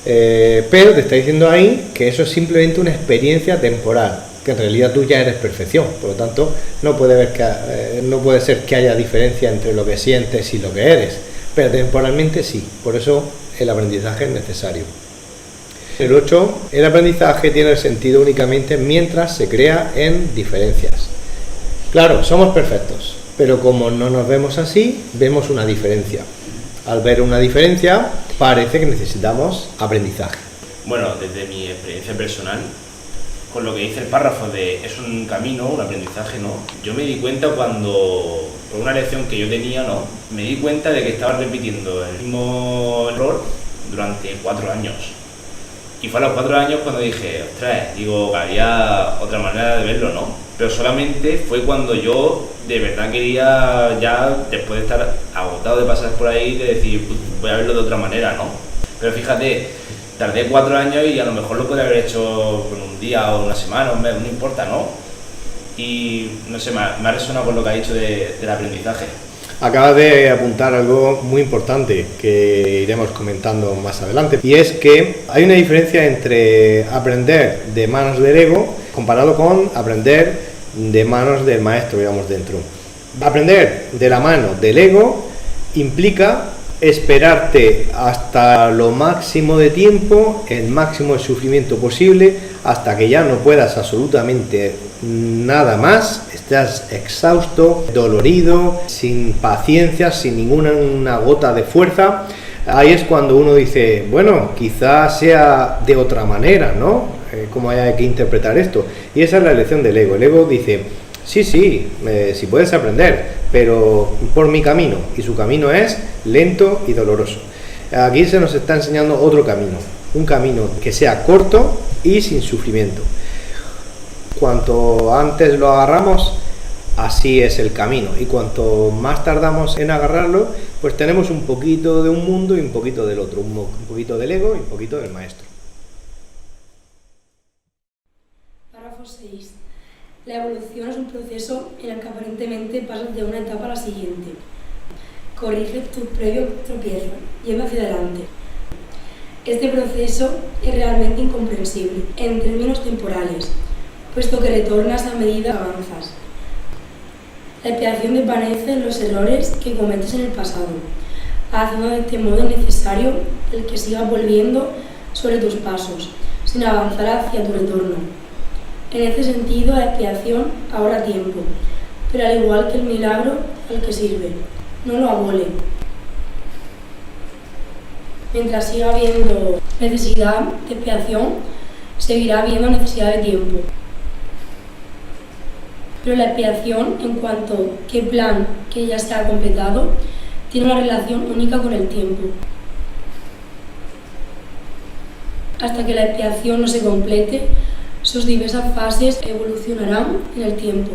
Pero te está diciendo ahí que eso es simplemente una experiencia temporal, que en realidad tú ya eres perfección, por lo tanto no puede ser que haya diferencia entre lo que sientes y lo que eres, pero temporalmente sí, por eso el aprendizaje es necesario. El 8, el aprendizaje tiene sentido únicamente mientras se crea en diferencias. Claro, somos perfectos, pero como no nos vemos así, vemos una diferencia. Al ver una diferencia, parece que necesitamos aprendizaje. Bueno, desde mi experiencia personal, con lo que dice el párrafo de es un camino, un aprendizaje, ¿no? Yo me di cuenta cuando, por una lección que yo tenía, ¿no? Me di cuenta de que estaba repitiendo el mismo error durante 4 años. Y fue a los 4 años cuando dije, ostras, digo, que había otra manera de verlo, ¿no? Pero solamente fue cuando yo de verdad quería ya, después de estar agotado de pasar por ahí, de decir, pues, voy a verlo de otra manera, ¿no? Pero fíjate, tardé 4 años y a lo mejor lo podría haber hecho con un día o una semana, un mes, no importa, ¿no? Y no sé, me ha resonado con lo que ha dicho del aprendizaje. Acabas de apuntar algo muy importante que iremos comentando más adelante, y es que hay una diferencia entre aprender de manos del ego comparado con aprender de manos del maestro, digamos, dentro. Aprender de la mano del ego implica esperarte hasta lo máximo de tiempo, el máximo de sufrimiento posible, hasta que ya no puedas absolutamente nada más, estás exhausto, dolorido, sin paciencia, sin ninguna gota de fuerza. Ahí es cuando uno dice, bueno, quizás sea de otra manera, ¿no? ¿Cómo hay que interpretar esto? Y esa es la lección del ego. El ego dice, sí puedes aprender, pero por mi camino, y su camino es lento y doloroso. Aquí se nos está enseñando otro camino, un camino que sea corto y sin sufrimiento. Cuanto antes lo agarramos, así es el camino, y cuanto más tardamos en agarrarlo, pues tenemos un poquito de un mundo y un poquito del otro, un poquito del ego y un poquito del maestro. Párrafo 6. La evolución es un proceso en el que aparentemente pasas de una etapa a la siguiente. Corrige tus previos tropiezos, yendo hacia adelante. Este proceso es realmente incomprensible en términos temporales, puesto que retornas a medida que avanzas. La expiación desvanece los errores que cometes en el pasado, haciendo de este modo necesario el que sigas volviendo sobre tus pasos, sin avanzar hacia tu retorno. En este sentido, la expiación ahorra tiempo, pero al igual que el milagro al que sirve, no lo abole. Mientras siga habiendo necesidad de expiación, seguirá habiendo necesidad de tiempo. Pero la expiación, en cuanto que plan que ya se ha completado, tiene una relación única con el tiempo. Hasta que la expiación no se complete, sus diversas fases evolucionarán en el tiempo,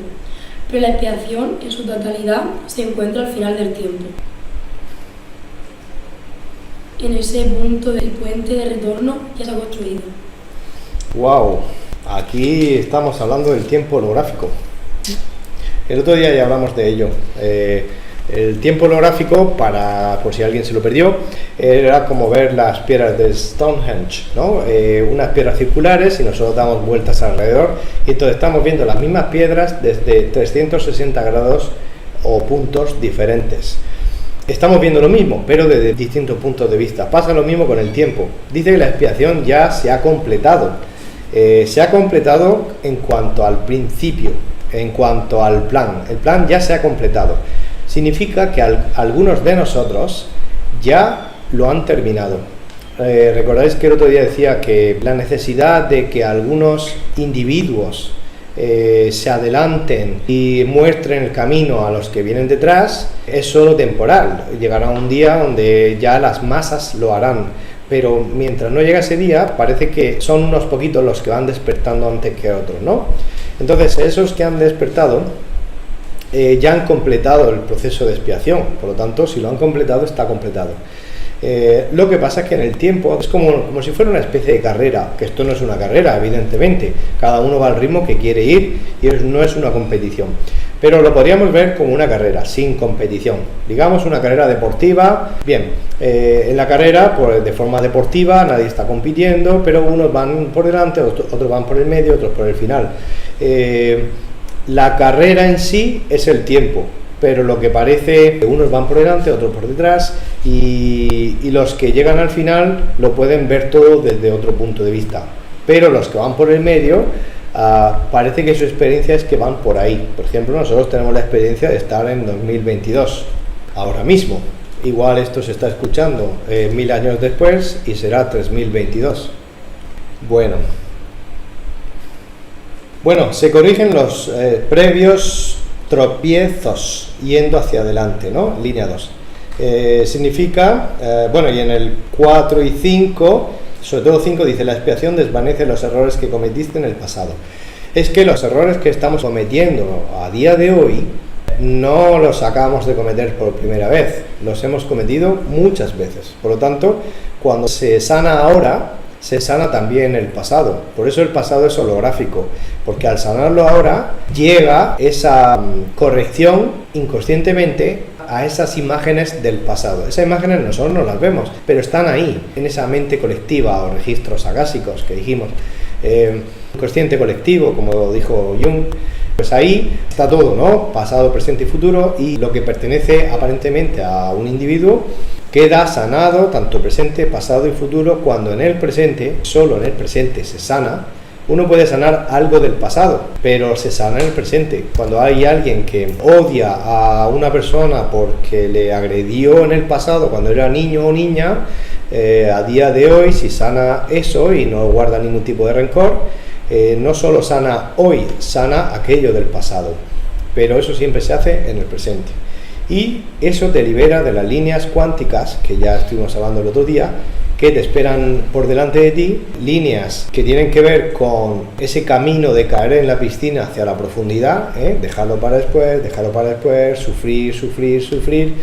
pero la expiación en su totalidad se encuentra al final del tiempo. En ese punto del puente de retorno ya se ha construido. ¡Wow! Aquí estamos hablando del tiempo holográfico. El otro día ya hablamos de ello. El tiempo holográfico, por si alguien se lo perdió, era como ver las piedras de Stonehenge, ¿no? Unas piedras circulares y nosotros damos vueltas alrededor, y entonces estamos viendo las mismas piedras desde 360 grados o puntos diferentes. Estamos viendo lo mismo, pero desde distintos puntos de vista. Pasa lo mismo con el tiempo. Dice que la expiación ya se ha completado. Se ha completado en cuanto al principio, en cuanto al plan. El plan ya se ha completado. Significa que algunos de nosotros ya lo han terminado. Recordáis que el otro día decía que la necesidad de que algunos individuos se adelanten y muestren el camino a los que vienen detrás es solo temporal. Llegará un día donde ya las masas lo harán, pero mientras no llega ese día parece que son unos poquitos los que van despertando antes que otros, ¿no? Entonces esos que han despertado ya han completado el proceso de expiación, por lo tanto si lo han completado está completado. Lo que pasa es que en el tiempo es como si fuera una especie de carrera, que esto no es una carrera, evidentemente, cada uno va al ritmo que quiere ir y no es una competición. Pero lo podríamos ver como una carrera, sin competición. Digamos una carrera deportiva. Bien, en la carrera, pues, de forma deportiva, nadie está compitiendo, pero unos van por delante, otros van por el medio, otros por el final. La carrera en sí es el tiempo, pero lo que parece, unos van por delante, otros por detrás, y los que llegan al final lo pueden ver todo desde otro punto de vista. Pero los que van por el medio, parece que su experiencia es que van por ahí. Por ejemplo, nosotros tenemos la experiencia de estar en 2022, ahora mismo. Igual esto se está escuchando 1000 años después y será 3022. Bueno, se corrigen los previos tropiezos yendo hacia adelante, ¿no? Línea 2. Significa, y en el 4 y 5, sobre todo 5, dice: la expiación desvanece los errores que cometiste en el pasado. Es que los errores que estamos cometiendo a día de hoy no los acabamos de cometer por primera vez, los hemos cometido muchas veces. Por lo tanto, cuando se sana ahora, se sana también el pasado. Por eso el pasado es holográfico, porque al sanarlo ahora llega esa corrección inconscientemente a esas imágenes del pasado. Esas imágenes nosotros no las vemos, pero están ahí, en esa mente colectiva o registros agásicos que dijimos, inconsciente colectivo, como dijo Jung. Pues ahí está todo, ¿no? Pasado, presente y futuro, y lo que pertenece aparentemente a un individuo queda sanado, tanto presente, pasado y futuro, cuando en el presente, solo en el presente se sana. Uno puede sanar algo del pasado, pero se sana en el presente. Cuando hay alguien que odia a una persona porque le agredió en el pasado, cuando era niño o niña, a día de hoy, si sana eso y no guarda ningún tipo de rencor, no solo sana hoy, sana aquello del pasado, pero eso siempre se hace en el presente. Y eso te libera de las líneas cuánticas, que ya estuvimos hablando el otro día, que te esperan por delante de ti, líneas que tienen que ver con ese camino de caer en la piscina hacia la profundidad, dejarlo para después, sufrir.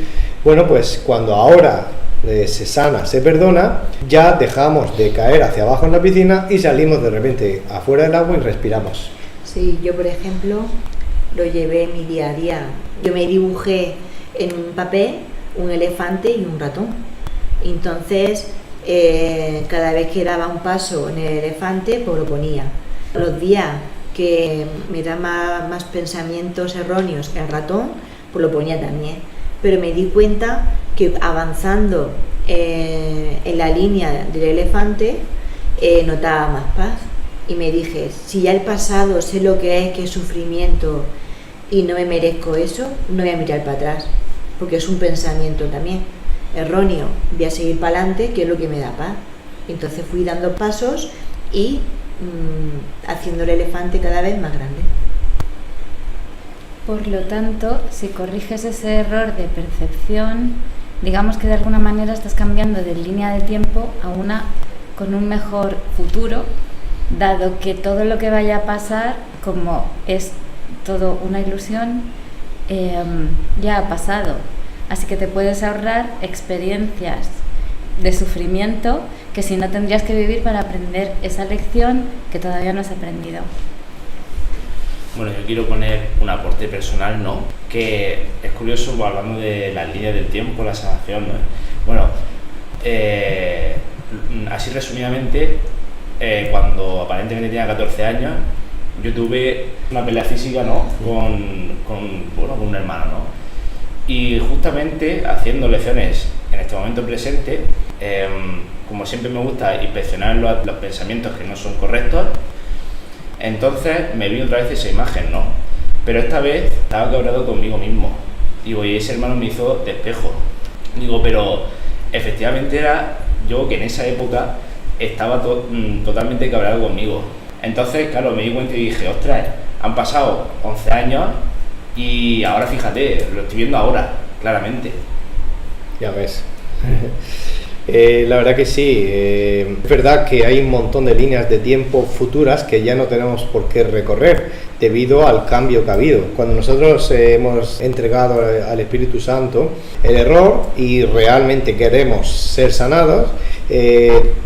Bueno, pues cuando ahora se sana, se perdona, ya dejamos de caer hacia abajo en la piscina y salimos de repente afuera del agua y respiramos. Sí, yo por ejemplo lo llevé en mi día a día. Yo me dibujé en un papel un elefante y un ratón. Entonces, cada vez que daba un paso en el elefante, pues lo ponía. Los días que me da más pensamientos erróneos que el ratón, pues lo ponía también. Pero me di cuenta que avanzando en la línea del elefante notaba más paz, y me dije: si ya el pasado sé lo que es sufrimiento y no me merezco eso, no voy a mirar para atrás, porque es un pensamiento también erróneo, voy a seguir para adelante, que es lo que me da paz. Entonces fui dando pasos y haciendo el elefante cada vez más grande. Por lo tanto, si corriges ese error de percepción, digamos que de alguna manera estás cambiando de línea de tiempo a una con un mejor futuro, dado que todo lo que vaya a pasar, como es todo una ilusión, ya ha pasado. Así que te puedes ahorrar experiencias de sufrimiento que si no tendrías que vivir para aprender esa lección que todavía no has aprendido. Bueno, yo quiero poner un aporte personal, ¿no? Que es curioso, pues, hablando de las líneas del tiempo, la sanación, ¿no? Bueno, así resumidamente, cuando aparentemente tenía 14 años, yo tuve una pelea física, ¿no? Con un hermano, ¿no? Y justamente haciendo lecciones en este momento presente, como siempre me gusta inspeccionar los pensamientos que no son correctos, entonces me vi otra vez esa imagen, ¿no? Pero esta vez estaba cabreado conmigo mismo. Digo, y ese hermano me hizo de espejo. Digo, pero efectivamente era yo que en esa época estaba totalmente cabreado conmigo. Entonces, claro, me di cuenta y dije: ostras, han pasado 11 años y ahora fíjate, lo estoy viendo ahora, claramente. Ya ves. La verdad que sí, es verdad que hay un montón de líneas de tiempo futuras que ya no tenemos por qué recorrer debido al cambio que ha habido. Cuando nosotros hemos entregado al Espíritu Santo el error y realmente queremos ser sanados,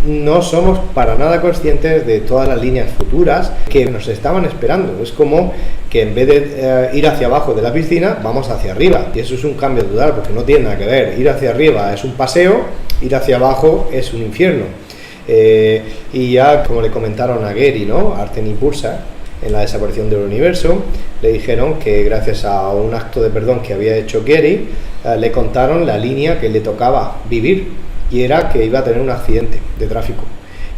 no somos para nada conscientes de todas las líneas futuras que nos estaban esperando. Es como que en vez de ir hacia abajo de la piscina, vamos hacia arriba, y eso es un cambio total, porque no tiene nada que ver. Ir hacia arriba es un paseo, ir hacia abajo es un infierno. Y ya, como le comentaron a Gary, ¿no?, Arten y Pursa, en la desaparición del universo, le dijeron que gracias a un acto de perdón que había hecho Gary, le contaron la línea que le tocaba vivir, y era que iba a tener un accidente de tráfico.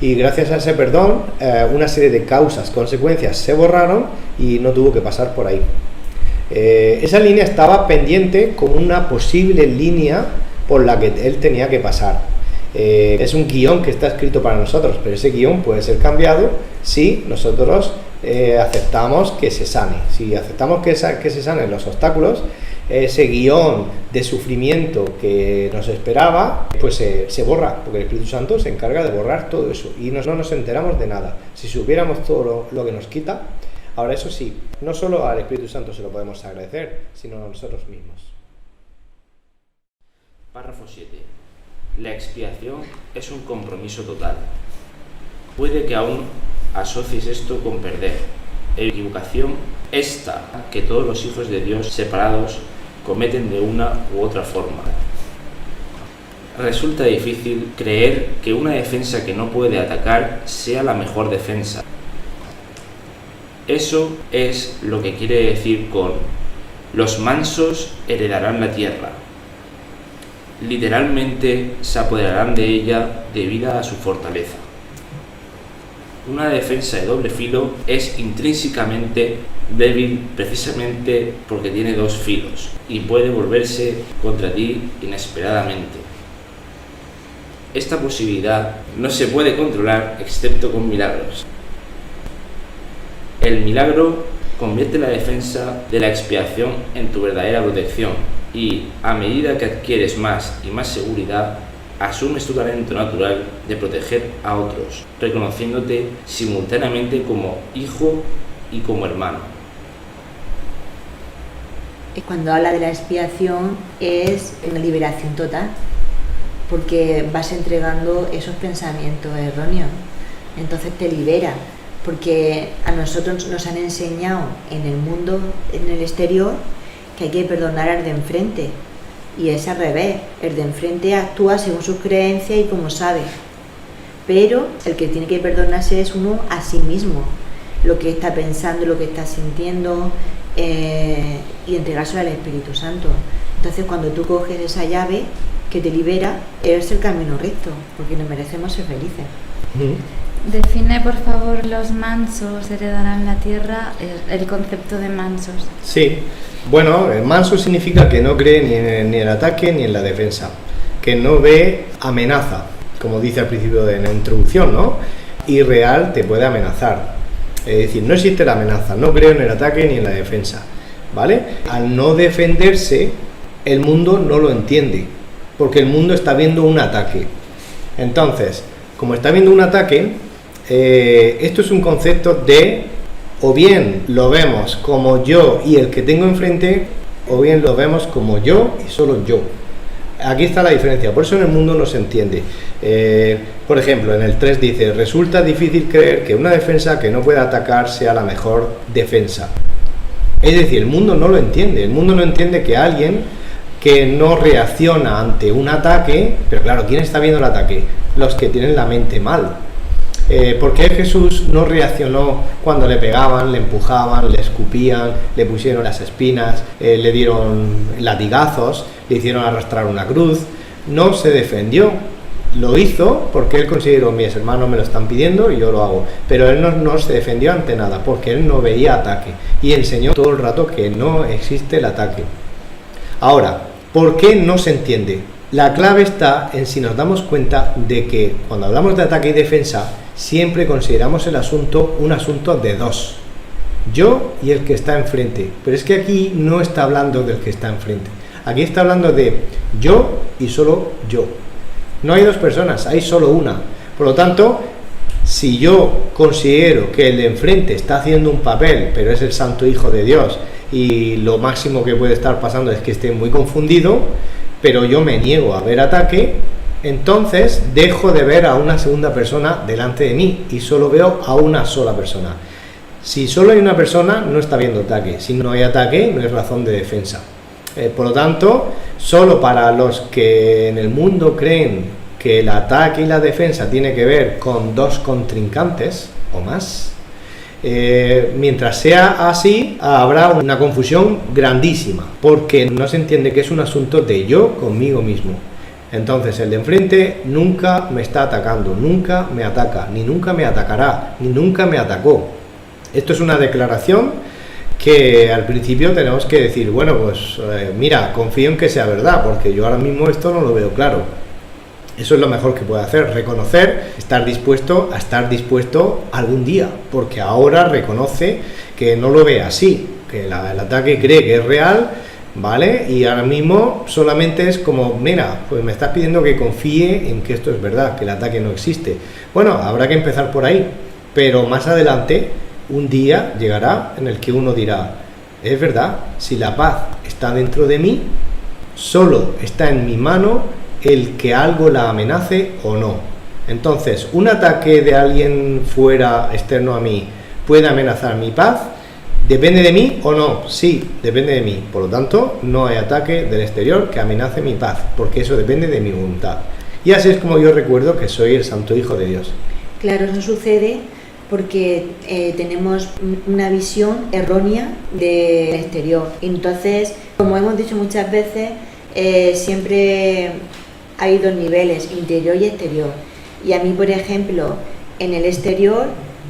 Y gracias a ese perdón, una serie de causas, consecuencias se borraron y no tuvo que pasar por ahí. Esa línea estaba pendiente como una posible línea por la que él tenía que pasar. Es un guión que está escrito para nosotros, pero ese guión puede ser cambiado si nosotros aceptamos que se sane. Si aceptamos que se sanen los obstáculos, ese guión de sufrimiento que nos esperaba, pues se borra, porque el Espíritu Santo se encarga de borrar todo eso y no nos enteramos de nada. Si supiéramos todo lo que nos quita. Ahora, eso sí, no solo al Espíritu Santo se lo podemos agradecer, sino a nosotros mismos. Párrafo 7. La expiación es un compromiso total. Puede que aún asocies esto con perder. Equivocación esta que todos los hijos de Dios separados cometen de una u otra forma. Resulta difícil creer que una defensa que no puede atacar sea la mejor defensa. Eso es lo que quiere decir con los mansos heredarán la tierra. Literalmente se apoderarán de ella debido a su fortaleza. Una defensa de doble filo es intrínsecamente débil precisamente porque tiene dos filos y puede volverse contra ti inesperadamente. Esta posibilidad no se puede controlar excepto con milagros. El milagro convierte la defensa de la expiación en tu verdadera protección y, a medida que adquieres más y más seguridad, asumes tu talento natural de proteger a otros, reconociéndote simultáneamente como hijo y como hermano. Cuando habla de la expiación es una liberación total, porque vas entregando esos pensamientos erróneos, entonces te libera, porque a nosotros nos han enseñado en el mundo, en el exterior, que hay que perdonar al de enfrente, y es al revés, el de enfrente actúa según sus creencias y como sabe, pero el que tiene que perdonarse es uno a sí mismo, lo que está pensando, lo que está sintiendo, y entregárselo al Espíritu Santo. Entonces, cuando tú coges esa llave que te libera, es el camino recto, porque nos merecemos ser felices. Define, por favor, los mansos heredarán la tierra, el concepto de mansos. Sí, bueno, manso significa que no cree ni en el ataque ni en la defensa, que no ve amenaza, como dice al principio de la introducción, ¿no? Irreal te puede amenazar. Es decir, no existe la amenaza, no creo en el ataque ni en la defensa, ¿vale? Al no defenderse, el mundo no lo entiende, porque el mundo está viendo un ataque. Entonces, como está viendo un ataque, esto es un concepto de, o bien lo vemos como yo y el que tengo enfrente, o bien lo vemos como yo y solo yo. Aquí está la diferencia, por eso en el mundo no se entiende. Por ejemplo, en el 3 dice, resulta difícil creer que una defensa que no pueda atacar sea la mejor defensa. Es decir, el mundo no lo entiende, el mundo no entiende que alguien que no reacciona ante un ataque, pero claro, ¿quién está viendo el ataque? Los que tienen la mente mal. ¿Por qué Jesús no reaccionó cuando le pegaban, le empujaban, le escupían, le pusieron las espinas, le dieron latigazos, le hicieron arrastrar una cruz? No se defendió, lo hizo porque él consideró, mis hermanos me lo están pidiendo y yo lo hago, pero él no se defendió ante nada porque él no veía ataque y enseñó todo el rato que no existe el ataque. Ahora, ¿por qué no se entiende? La clave está en si nos damos cuenta de que cuando hablamos de ataque y defensa siempre consideramos el asunto un asunto de dos, yo y el que está enfrente, pero es que aquí no está hablando del que está enfrente, aquí está hablando de yo y solo yo. No hay dos personas, hay solo una. Por lo tanto, si yo considero que el de enfrente está haciendo un papel, pero es el Santo Hijo de Dios y lo máximo que puede estar pasando es que esté muy confundido, pero yo me niego a ver ataque, entonces dejo de ver a una segunda persona delante de mí y solo veo a una sola persona. Si solo hay una persona, no está habiendo ataque. Si no hay ataque, no hay razón de defensa. Por lo tanto, solo para los que en el mundo creen que el ataque y la defensa tiene que ver con dos contrincantes o más, mientras sea así, habrá una confusión grandísima, porque no se entiende que es un asunto de yo conmigo mismo. Entonces el de enfrente nunca me está atacando, nunca me ataca, ni nunca me atacará, ni nunca me atacó. Esto es una declaración que al principio tenemos que decir, bueno, pues mira, confío en que sea verdad, porque yo ahora mismo esto no lo veo claro. Eso es lo mejor que puede hacer, reconocer, estar dispuesto a estar dispuesto algún día, porque ahora reconoce que no lo ve así, que el ataque cree que es real, ¿vale? Y ahora mismo solamente es como, mira, pues me estás pidiendo que confíe en que esto es verdad, que el ataque no existe. Bueno, habrá que empezar por ahí, pero más adelante un día llegará en el que uno dirá, es verdad, si la paz está dentro de mí, solo está en mi mano el que algo la amenace o no. Entonces, un ataque de alguien fuera, externo a mí, puede amenazar mi paz. ¿Depende de mí o no? Sí, depende de mí. Por lo tanto, no hay ataque del exterior que amenace mi paz, porque eso depende de mi voluntad. Y así es como yo recuerdo que soy el Santo Hijo de Dios. Claro, eso sucede porque tenemos una visión errónea del exterior. Entonces, como hemos dicho muchas veces, siempre hay dos niveles, interior y exterior. Y a mí, por ejemplo, en el exterior,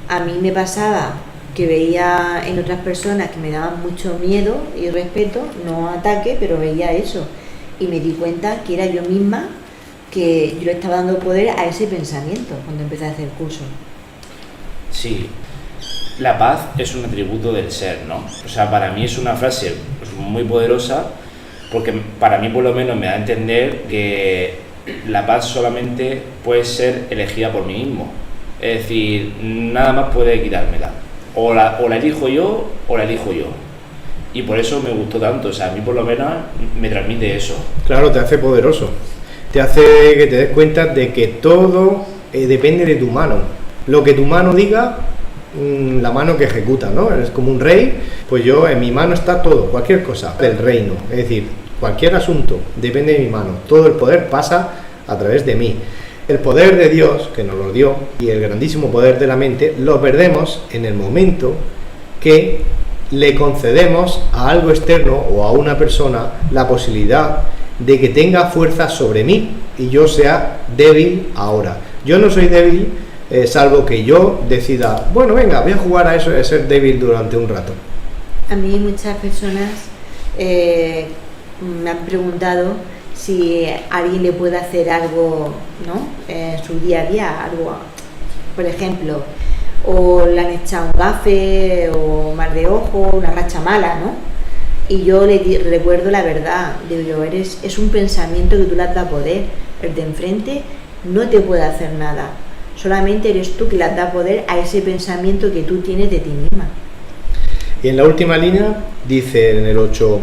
a mí me pasaba que veía en otras personas que me daban mucho miedo y respeto, no ataque, pero veía eso. Y me di cuenta que era yo misma, que yo le estaba dando poder a ese pensamiento cuando empecé a hacer el curso. Sí, la paz es un atributo del ser, ¿no? O sea, para mí es una frase pues, muy poderosa, porque para mí por lo menos me da a entender que la paz solamente puede ser elegida por mí mismo. Es decir, nada más puede quitármela. O la elijo yo o la elijo yo. Y por eso me gustó tanto, o sea, a mí por lo menos me transmite eso. Claro, te hace poderoso. Te hace que te des cuenta de que todo depende de tu mano. Lo que tu mano diga, la mano que ejecuta, ¿no? Eres como un rey, pues yo en mi mano está todo, cualquier cosa del reino. Es decir, cualquier asunto depende de mi mano. Todo el poder pasa a través de mí. El poder de Dios, que nos lo dio, y el grandísimo poder de la mente, lo perdemos en el momento que le concedemos a algo externo o a una persona la posibilidad de que tenga fuerza sobre mí y yo sea débil ahora. Yo no soy débil, salvo que yo decida, bueno, venga, voy a jugar a eso de ser débil durante un rato. A mí muchas personas me han preguntado si alguien le puede hacer algo, ¿no? En su día a día, algo, por ejemplo, o le han echado un gafe, o mal de ojo, una racha mala, ¿no? Y yo le recuerdo la verdad, digo yo, es un pensamiento que tú le has dado poder, el de enfrente no te puede hacer nada, solamente eres tú que le has dado poder a ese pensamiento que tú tienes de ti misma. Y en la última línea dice en el 8,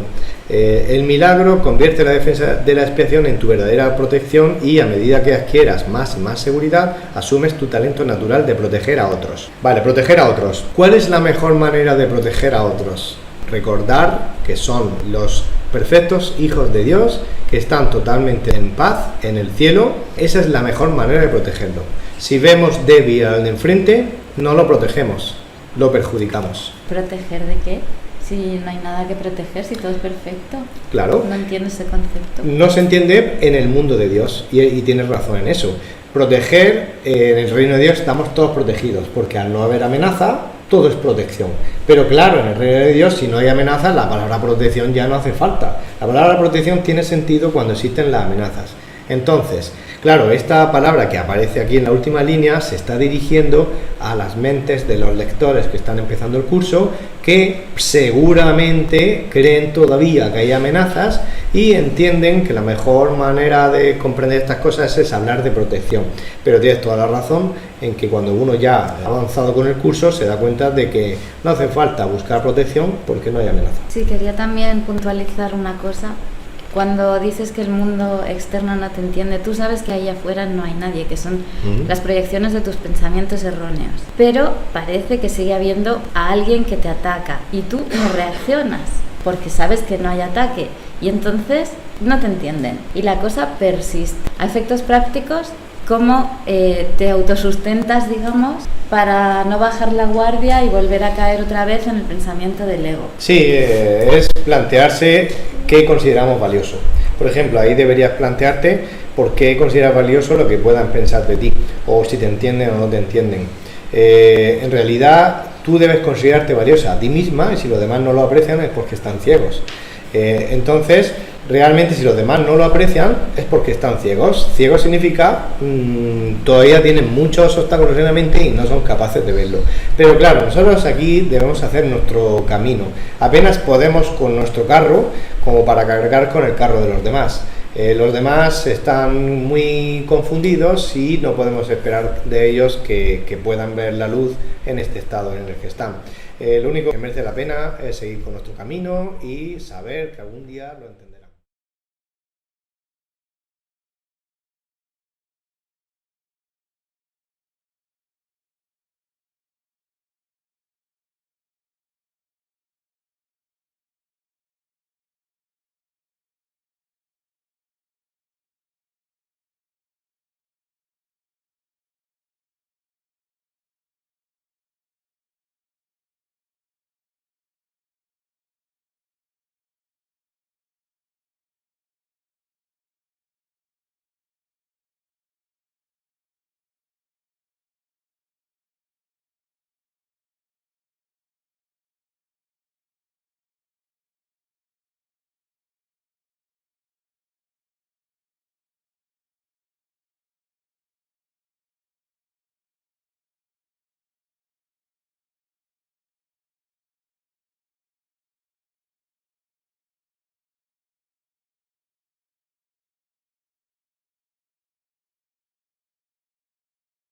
el milagro convierte la defensa de la expiación en tu verdadera protección y a medida que adquieras más y más seguridad, asumes tu talento natural de proteger a otros. Vale, proteger a otros. ¿Cuál es la mejor manera de proteger a otros? Recordar que son los perfectos hijos de Dios, que están totalmente en paz en el cielo. Esa es la mejor manera de protegerlo. Si vemos débil al de enfrente, no lo protegemos, lo perjudicamos. ¿Proteger de qué? Si no hay nada que proteger, si todo es perfecto. Claro. No entiendo ese concepto. No se entiende en el mundo de Dios y tienes razón en eso. Proteger, en el reino de Dios estamos todos protegidos, porque al no haber amenaza, todo es protección. Pero claro, en el reino de Dios, si no hay amenaza, la palabra protección ya no hace falta. La palabra protección tiene sentido cuando existen las amenazas. Entonces, claro, esta palabra que aparece aquí en la última línea se está dirigiendo a las mentes de los lectores que están empezando el curso, que seguramente creen todavía que hay amenazas y entienden que la mejor manera de comprender estas cosas es hablar de protección. Pero tienes toda la razón en que cuando uno ya ha avanzado con el curso se da cuenta de que no hace falta buscar protección porque no hay amenaza. Sí, quería también puntualizar una cosa. Cuando dices que el mundo externo no te entiende, tú sabes que ahí afuera no hay nadie, que son las proyecciones de tus pensamientos erróneos. Pero parece que sigue habiendo a alguien que te ataca y tú no reaccionas porque sabes que no hay ataque y entonces no te entienden y la cosa persiste. A efectos prácticos, ¿cómo te autosustentas, digamos, para no bajar la guardia y volver a caer otra vez en el pensamiento del ego? Sí, es plantearse qué consideramos valioso. Por ejemplo, ahí deberías plantearte por qué consideras valioso lo que puedan pensar de ti, o si te entienden o no te entienden. En realidad, tú debes considerarte valiosa a ti misma, y si los demás no lo aprecian es porque están ciegos. Entonces, realmente si los demás no lo aprecian es porque están ciegos. Ciegos significa todavía tienen muchos obstáculos en la mente y no son capaces de verlo. Pero claro, nosotros aquí debemos hacer nuestro camino. Apenas podemos con nuestro carro como para cargar con el carro de los demás. Los demás están muy confundidos y no podemos esperar de ellos que puedan ver la luz en este estado en el que están. Lo único que merece la pena es seguir con nuestro camino y saber que algún día lo entenderemos.